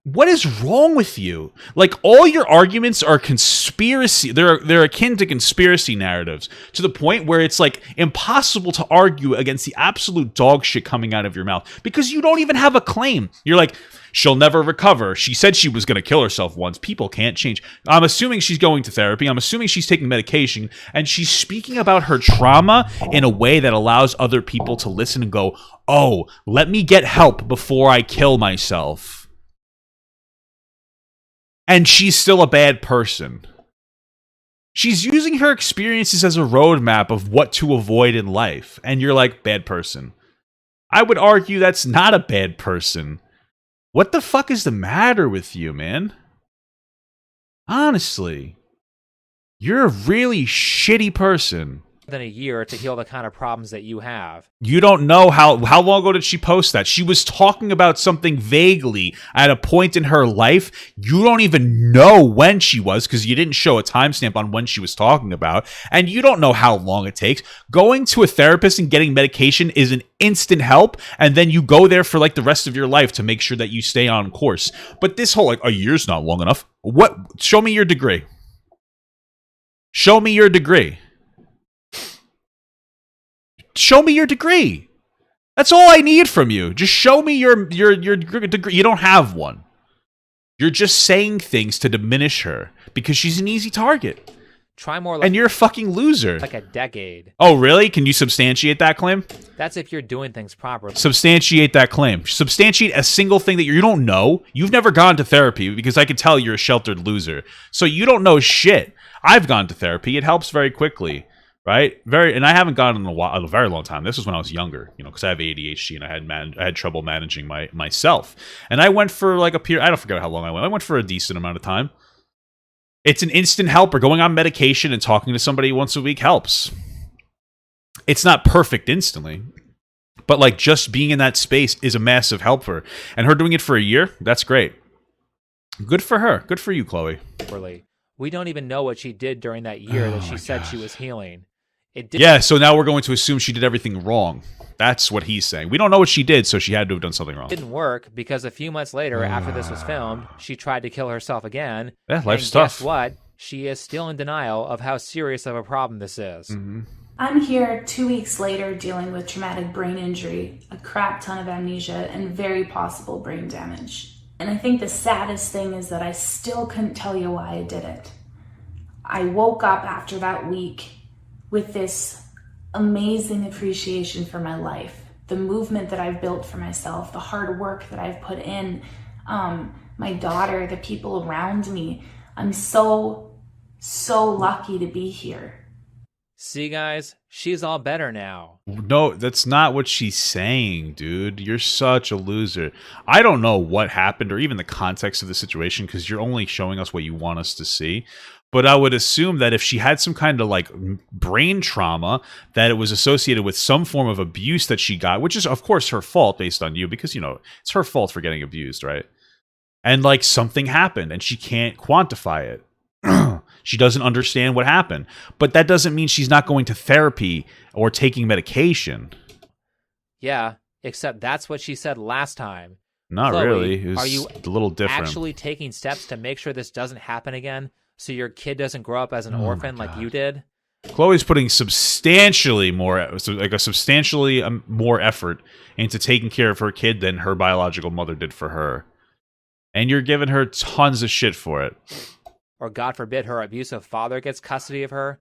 [SPEAKER 1] what is wrong with you? Like, all your arguments are conspiracy. They're akin to conspiracy narratives to the point where it's like impossible to argue against the absolute dog shit coming out of your mouth because you don't even have a claim. You're like, she'll never recover. She said she was going to kill herself once. People can't change. I'm assuming she's going to therapy. I'm assuming she's taking medication, and she's speaking about her trauma in a way that allows other people to listen and go, oh, let me get help before I kill myself. And she's still a bad person. She's using her experiences as a roadmap of what to avoid in life. And you're like, bad person. I would argue that's not a bad person. What the fuck is the matter with you, man? Honestly. You're a really shitty person.
[SPEAKER 3] Than a year to heal the kind of problems that you have.
[SPEAKER 1] You don't know how long ago did she post that? She was talking about something vaguely at a point in her life. You don't even know when she was because you didn't show a timestamp on when she was talking about, and you don't know how long it takes. Going to a therapist and getting medication is an instant help, and then you go there for like the rest of your life to make sure that you stay on course. But this whole like a year's not long enough. What? Show me your degree. Show me your degree. Show me your degree. That's all I need from you. Just show me your degree. You don't have one. You're just saying things to diminish her because she's an easy target.
[SPEAKER 3] Try more like...
[SPEAKER 1] and you're a fucking loser.
[SPEAKER 3] Like a decade.
[SPEAKER 1] Oh, really? Can you substantiate that claim?
[SPEAKER 3] That's if you're doing things properly.
[SPEAKER 1] Substantiate that claim. Substantiate a single thing that you don't know. You've never gone to therapy because I can tell you're a sheltered loser. So you don't know shit. I've gone to therapy. It helps very quickly. Right, and I haven't gone in a very long time. This was when I was younger, because I have ADHD and I had trouble managing myself. And I went for like a period. I don't forget how long I went. I went for a decent amount of time. It's an instant helper. Going on medication and talking to somebody once a week helps. It's not perfect instantly, but like just being in that space is a massive help for her. And her doing it for a year, that's great. Good for her. Good for you, Chloe.
[SPEAKER 3] We don't even know what she did during that year that she said she was healing.
[SPEAKER 1] Yeah, so now we're going to assume she did everything wrong. That's what he's saying. We don't know what she did, so she had to have done something wrong.
[SPEAKER 3] It didn't work because a few months later, after this was filmed, she tried to kill herself again.
[SPEAKER 1] Yeah, life's
[SPEAKER 3] Guess
[SPEAKER 1] tough.
[SPEAKER 3] what? She is still in denial of how serious of a problem this is.
[SPEAKER 1] Mm-hmm.
[SPEAKER 2] I'm here 2 weeks later dealing with traumatic brain injury, a crap ton of amnesia, and very possible brain damage. And I think the saddest thing is that I still couldn't tell you why I did it. I woke up after that week with this amazing appreciation for my life, the movement that I've built for myself, the hard work that I've put in, my daughter, the people around me. I'm so lucky to be here.
[SPEAKER 3] See, guys, she's all better now.
[SPEAKER 1] No, that's not what she's saying, dude. You're such a loser. I don't know what happened or even the context of the situation because you're only showing us what you want us to see. But I would assume that if she had some kind of like brain trauma, that it was associated with some form of abuse that she got, which is of course her fault based on you because, it's her fault for getting abused, right? And like something happened and she can't quantify it. She doesn't understand what happened. But that doesn't mean she's not going to therapy or taking medication.
[SPEAKER 3] Yeah, except that's what she said last time.
[SPEAKER 1] Not
[SPEAKER 3] Chloe,
[SPEAKER 1] really. It was
[SPEAKER 3] are you
[SPEAKER 1] a little different.
[SPEAKER 3] Actually taking steps to make sure this doesn't happen again so your kid doesn't grow up as an orphan like you did?
[SPEAKER 1] Chloe's putting substantially more effort into taking care of her kid than her biological mother did for her. And you're giving her tons of shit for it.
[SPEAKER 3] Or God forbid her abusive father gets custody of her.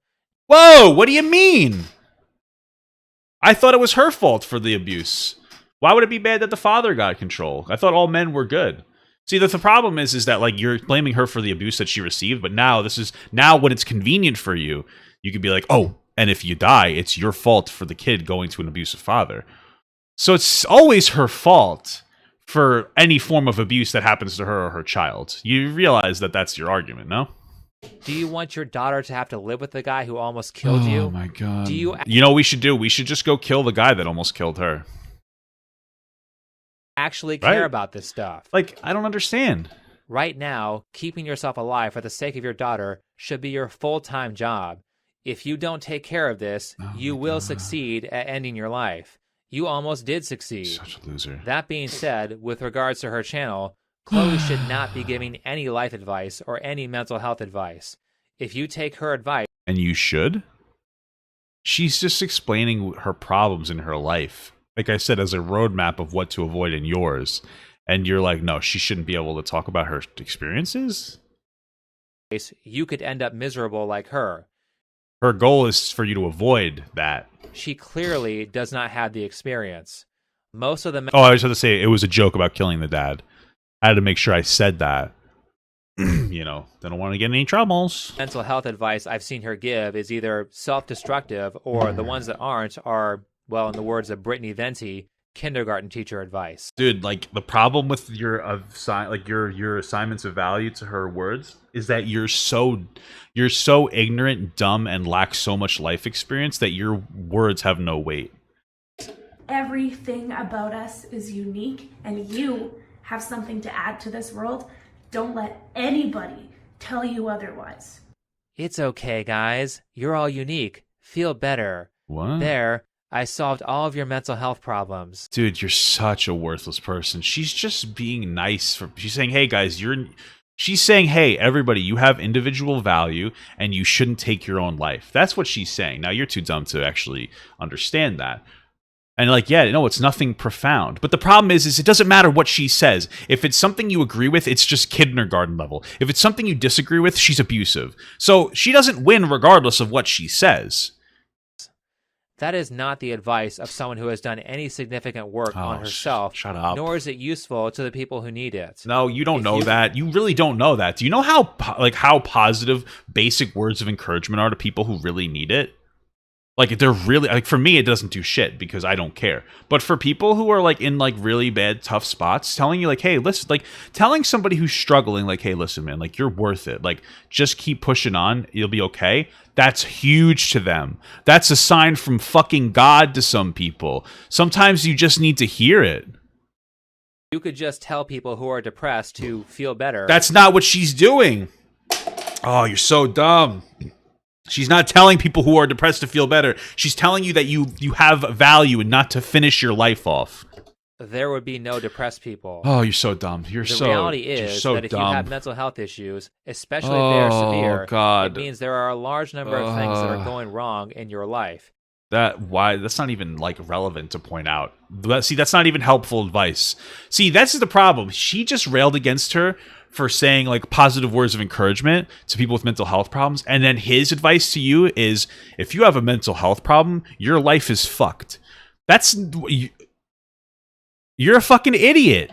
[SPEAKER 1] Whoa, what do you mean? I thought it was her fault for the abuse. Why would it be bad that the father got control? I thought all men were good. See, the problem is that like you're blaming her for the abuse that she received, but now when it's convenient for you, you could be like, oh, and if you die, it's your fault for the kid going to an abusive father. So it's always her fault for any form of abuse that happens to her or her child. You realize that that's your argument, no?
[SPEAKER 3] Do you want your daughter to have to live with the guy who almost killed you?
[SPEAKER 1] Oh my God.
[SPEAKER 3] You
[SPEAKER 1] know what we should do? We should just go kill the guy that almost killed her.
[SPEAKER 3] Actually care about this stuff?
[SPEAKER 1] Like, I don't understand.
[SPEAKER 3] Right now, keeping yourself alive for the sake of your daughter should be your full-time job. If you don't take care of this, you will succeed at ending your life. You almost did succeed.
[SPEAKER 1] Such a loser.
[SPEAKER 3] That being said, with regards to her channel, Chloe should not be giving any life advice or any mental health advice. If you take her advice...
[SPEAKER 1] And you should? She's just explaining her problems in her life. Like I said, as a roadmap of what to avoid in yours. And you're like, no, she shouldn't be able to talk about her experiences?
[SPEAKER 3] You could end up miserable like her.
[SPEAKER 1] Her goal is for you to avoid that.
[SPEAKER 3] She clearly does not have the experience. Most of the...
[SPEAKER 1] Oh, I just had to say, it was a joke about killing the dad. I had to make sure I said that. You know, don't want to get in any troubles.
[SPEAKER 3] Mental health advice I've seen her give is either self-destructive, or the ones that aren't are, well, in the words of Brittany Venti, kindergarten teacher advice.
[SPEAKER 1] Dude, like the problem with your assignments of value to her words is that you're so ignorant, dumb, and lack so much life experience that your words have no weight.
[SPEAKER 2] Everything about us is unique, and you have something to add to this world. Don't let anybody tell you otherwise.
[SPEAKER 3] It's okay, guys. You're all unique. Feel better.
[SPEAKER 1] What?
[SPEAKER 3] There, I solved all of your mental health problems.
[SPEAKER 1] Dude, you're such a worthless person. She's just being nice. She's saying, hey, guys, she's saying, hey, everybody, you have individual value, and you shouldn't take your own life. That's what she's saying. Now, you're too dumb to actually understand that. And like, yeah, no, it's nothing profound. But the problem is it doesn't matter what she says. If it's something you agree with, it's just kindergarten level. If it's something you disagree with, she's abusive. So she doesn't win regardless of what she says.
[SPEAKER 3] That is not the advice of someone who has done any significant work on herself.
[SPEAKER 1] Shut up.
[SPEAKER 3] Nor is it useful to the people who need it.
[SPEAKER 1] No, you don't know that. You really don't know that. Do you know how positive basic words of encouragement are to people who really need it? Like, they're really, like, for me, it doesn't do shit because I don't care. But for people who are, like, in, like, really bad, tough spots, telling you, like, hey, listen, like, telling somebody who's struggling, like, hey, listen, man, like, you're worth it. Like, just keep pushing on. You'll be okay. That's huge to them. That's a sign from fucking God to some people. Sometimes you just need to hear it.
[SPEAKER 3] You could just tell people who are depressed to feel better.
[SPEAKER 1] That's not what she's doing. Oh, you're so dumb. She's not telling people who are depressed to feel better. She's telling you that you have value and not to finish your life off.
[SPEAKER 3] There would be no depressed people.
[SPEAKER 1] Oh, you're so dumb. The
[SPEAKER 3] reality is
[SPEAKER 1] so
[SPEAKER 3] that if
[SPEAKER 1] dumb.
[SPEAKER 3] you have mental health issues, especially if they're severe,
[SPEAKER 1] God.
[SPEAKER 3] it means there are a large number of things that are going wrong in your life.
[SPEAKER 1] That's not even like relevant to point out. See, that's not even helpful advice. See, that's the problem. She just railed against her for saying like positive words of encouragement to people with mental health problems, and then his advice to you is, if you have a mental health problem, your life is fucked. You're a fucking idiot.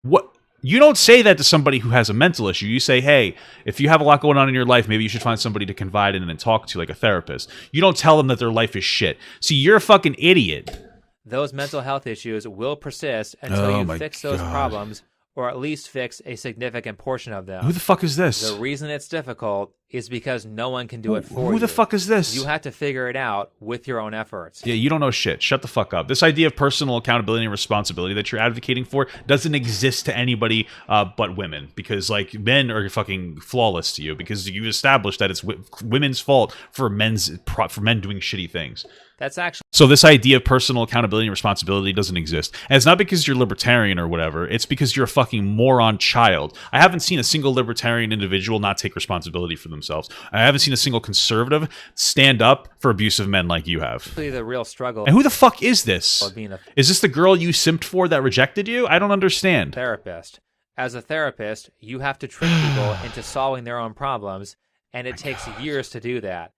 [SPEAKER 1] What? You don't say that to somebody who has a mental issue. You say, hey, if you have a lot going on in your life, maybe you should find somebody to confide in and talk to, like a therapist. You don't tell them that their life is shit. See, you're a fucking idiot.
[SPEAKER 3] Those mental health issues will persist until you fix those problems, or at least fix a significant portion of them.
[SPEAKER 1] Who the fuck is this?
[SPEAKER 3] The reason it's difficult is because no one can do it for you.
[SPEAKER 1] Who the fuck is this?
[SPEAKER 3] You have to figure it out with your own efforts.
[SPEAKER 1] Yeah, you don't know shit. Shut the fuck up. This idea of personal accountability and responsibility that you're advocating for doesn't exist to anybody but women, because like men are fucking flawless to you because you've established that it's women's fault for men doing shitty things.
[SPEAKER 3] That's actually...
[SPEAKER 1] So this idea of personal accountability and responsibility doesn't exist. And it's not because you're libertarian or whatever. It's because you're a fucking moron child. I haven't seen a single libertarian individual not take responsibility for themselves. I haven't seen a single conservative stand up for abusive men like you have.
[SPEAKER 3] The real struggle.
[SPEAKER 1] And who the fuck is this?
[SPEAKER 3] Of being a
[SPEAKER 1] Is this the girl you simped for that rejected you? I don't understand.
[SPEAKER 3] therapist. As a therapist, you have to trick people into solving their own problems, and it takes years to do that.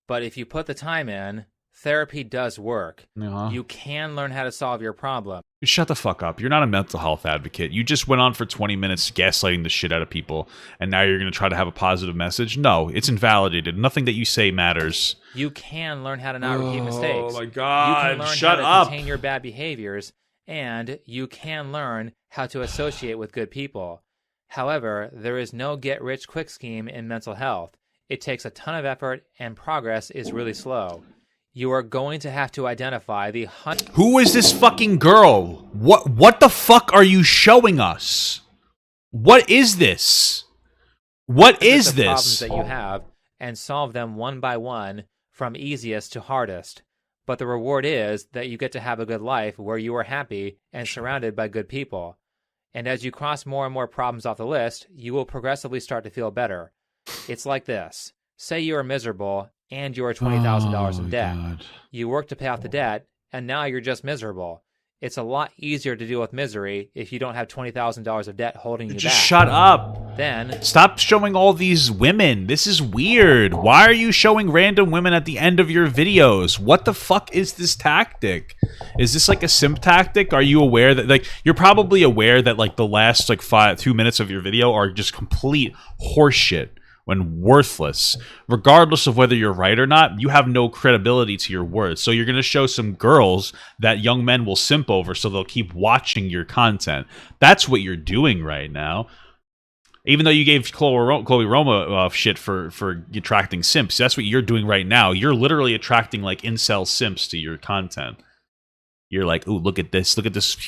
[SPEAKER 3] But if you put the time in, therapy does work. You can learn how to solve your problem.
[SPEAKER 1] Shut the fuck up. You're not a mental health advocate. You just went on for 20 minutes gaslighting the shit out of people, and now you're going to try to have a positive message? No, it's invalidated. Nothing that you say matters.
[SPEAKER 3] You can learn how to not repeat mistakes.
[SPEAKER 1] Oh my God,
[SPEAKER 3] you can learn
[SPEAKER 1] shut
[SPEAKER 3] how to
[SPEAKER 1] up.
[SPEAKER 3] contain your bad behaviors, and you can learn how to associate with good people. However, there is no get-rich-quick scheme in mental health. It takes a ton of effort, and progress is really slow. You are going to have to identify the
[SPEAKER 1] Who is this fucking girl? What the fuck are you showing us? What is this? What is this?
[SPEAKER 3] problems that you have and solve them one by one from easiest to hardest. But the reward is that you get to have a good life where you are happy and surrounded by good people. And as you cross more and more problems off the list, you will progressively start to feel better. It's like this. Say you are miserable and you are $20,000 in debt.
[SPEAKER 1] God.
[SPEAKER 3] You work to pay off the debt, and now you're just miserable. It's a lot easier to deal with misery if you don't have $20,000 of debt holding you
[SPEAKER 1] Just
[SPEAKER 3] back.
[SPEAKER 1] shut up.
[SPEAKER 3] Then
[SPEAKER 1] Stop showing all these women. This is weird. Why are you showing random women at the end of your videos? What the fuck is this tactic? Is this like a simp tactic? Are you aware that, like, you're probably aware that, like, the last, like, 2 minutes of your video are just complete horseshit when worthless. Regardless of whether you're right or not, you have no credibility to your words. So you're going to show some girls that young men will simp over so they'll keep watching your content. That's what you're doing right now. Even though you gave Chloe Roma shit for attracting simps, that's what you're doing right now. You're literally attracting, like, incel simps to your content. You're like, ooh, look at this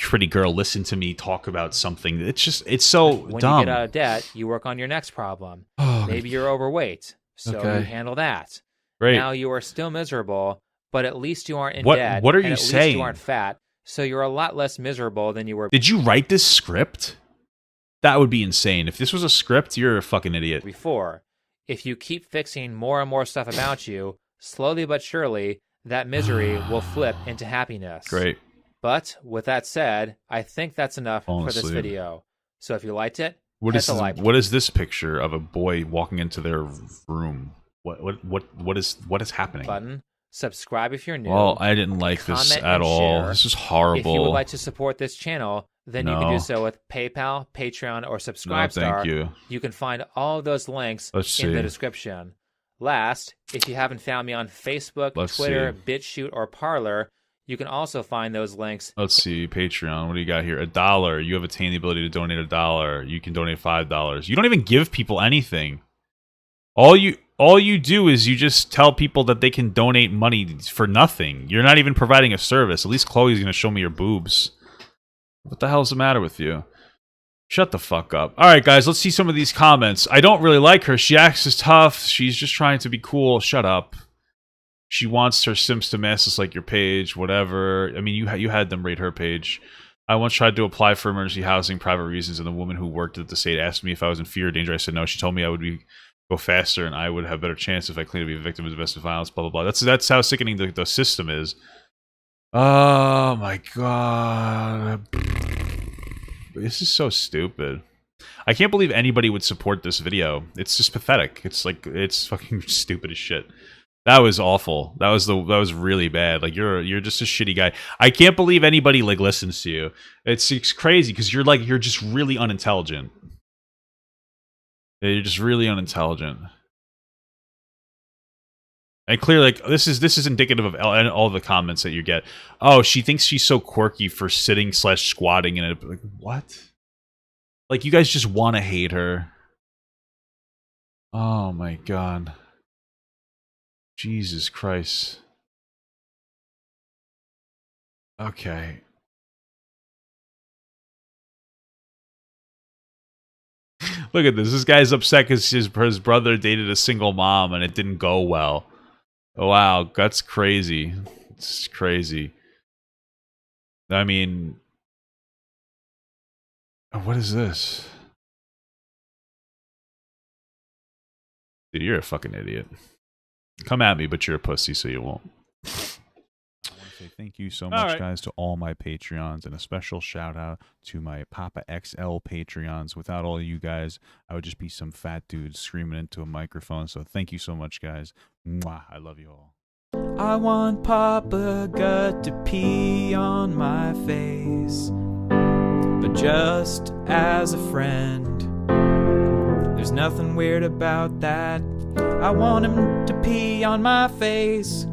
[SPEAKER 1] pretty girl. Listen to me talk about something. It's so
[SPEAKER 3] when
[SPEAKER 1] dumb.
[SPEAKER 3] you get out of debt, you work on your next problem. Maybe you're overweight, so you handle that.
[SPEAKER 1] Great.
[SPEAKER 3] Now you are still miserable, but at least you aren't in
[SPEAKER 1] What-
[SPEAKER 3] debt.
[SPEAKER 1] what are
[SPEAKER 3] and
[SPEAKER 1] you
[SPEAKER 3] at least
[SPEAKER 1] saying?
[SPEAKER 3] you aren't fat, so you're a lot less miserable than you were
[SPEAKER 1] Did you write this script? That would be insane. If this was a script, you're a fucking idiot.
[SPEAKER 3] before. If you keep fixing more and more stuff about you, slowly but surely, that misery will flip into happiness.
[SPEAKER 1] Great.
[SPEAKER 3] But with that said, I think that's enough
[SPEAKER 1] Falling
[SPEAKER 3] for this
[SPEAKER 1] asleep.
[SPEAKER 3] video. So if you liked it,
[SPEAKER 1] What
[SPEAKER 3] hit
[SPEAKER 1] is
[SPEAKER 3] the
[SPEAKER 1] this,
[SPEAKER 3] like
[SPEAKER 1] what is this picture of a boy walking into their room? What is happening?
[SPEAKER 3] button. Subscribe if you're new.
[SPEAKER 1] Well, I didn't like this
[SPEAKER 3] comment
[SPEAKER 1] at
[SPEAKER 3] and
[SPEAKER 1] all.
[SPEAKER 3] share.
[SPEAKER 1] This is
[SPEAKER 3] If
[SPEAKER 1] horrible.
[SPEAKER 3] you would like to support this channel, then you can
[SPEAKER 1] No.
[SPEAKER 3] do so with PayPal, Patreon, or
[SPEAKER 1] no,
[SPEAKER 3] Subscribestar.
[SPEAKER 1] thank you.
[SPEAKER 3] You can find all of those links
[SPEAKER 1] Let's
[SPEAKER 3] in the
[SPEAKER 1] see.
[SPEAKER 3] description. Last, if you haven't found me on Facebook,
[SPEAKER 1] Let's
[SPEAKER 3] Twitter,
[SPEAKER 1] see.
[SPEAKER 3] BitChute, or Parler, you can also find those links.
[SPEAKER 1] Let's see, Patreon. What do you got here? $1. You have attained the ability to donate $1. You can donate $5. You don't even give people anything. All you do is you just tell people that they can donate money for nothing. You're not even providing a service. At least Chloe's gonna show me your boobs. What the hell's the matter with you? Shut the fuck up. Alright, guys, let's see some of these comments. I don't really like her. She acts as tough. She's just trying to be cool. Shut up. She wants her Sims to mess us like your page, whatever. I mean, you had them rate her page. I once tried to apply for emergency housing, private reasons, and the woman who worked at the state asked me if I was in fear or danger. I said no. She told me I would go faster and I would have a better chance if I claimed to be a victim of domestic violence, blah, blah, blah. That's how sickening the system is. Oh, my God. This is so stupid. I can't believe anybody would support this video. It's just pathetic. It's like, it's fucking stupid as shit. That was awful. That was really bad. Like you're just a shitty guy. I can't believe anybody like listens to you. It's crazy because you're just really unintelligent. You're just really unintelligent. And clearly, like this is indicative of all the comments that you get. Oh, she thinks she's so quirky for sitting/squatting in it. Like what? Like you guys just want to hate her. Oh my God. Jesus Christ. Okay. Look at this. This guy's upset because his brother dated a single mom and it didn't go well. Oh, wow. That's crazy. It's crazy. I mean... What is this? Dude, you're a fucking idiot. Come at me, but you're a pussy, so you won't.
[SPEAKER 6] I want to say thank you so much,
[SPEAKER 1] right.
[SPEAKER 6] guys, to all my Patreons, and a special shout out to my Papa XL Patreons. Without all you guys, I would just be some fat dude screaming into a microphone. So thank you so much, guys. Mwah. I love you all. I want Papa Gut to pee on my face, but just as a friend. There's nothing weird about that. I want him to pee on my face.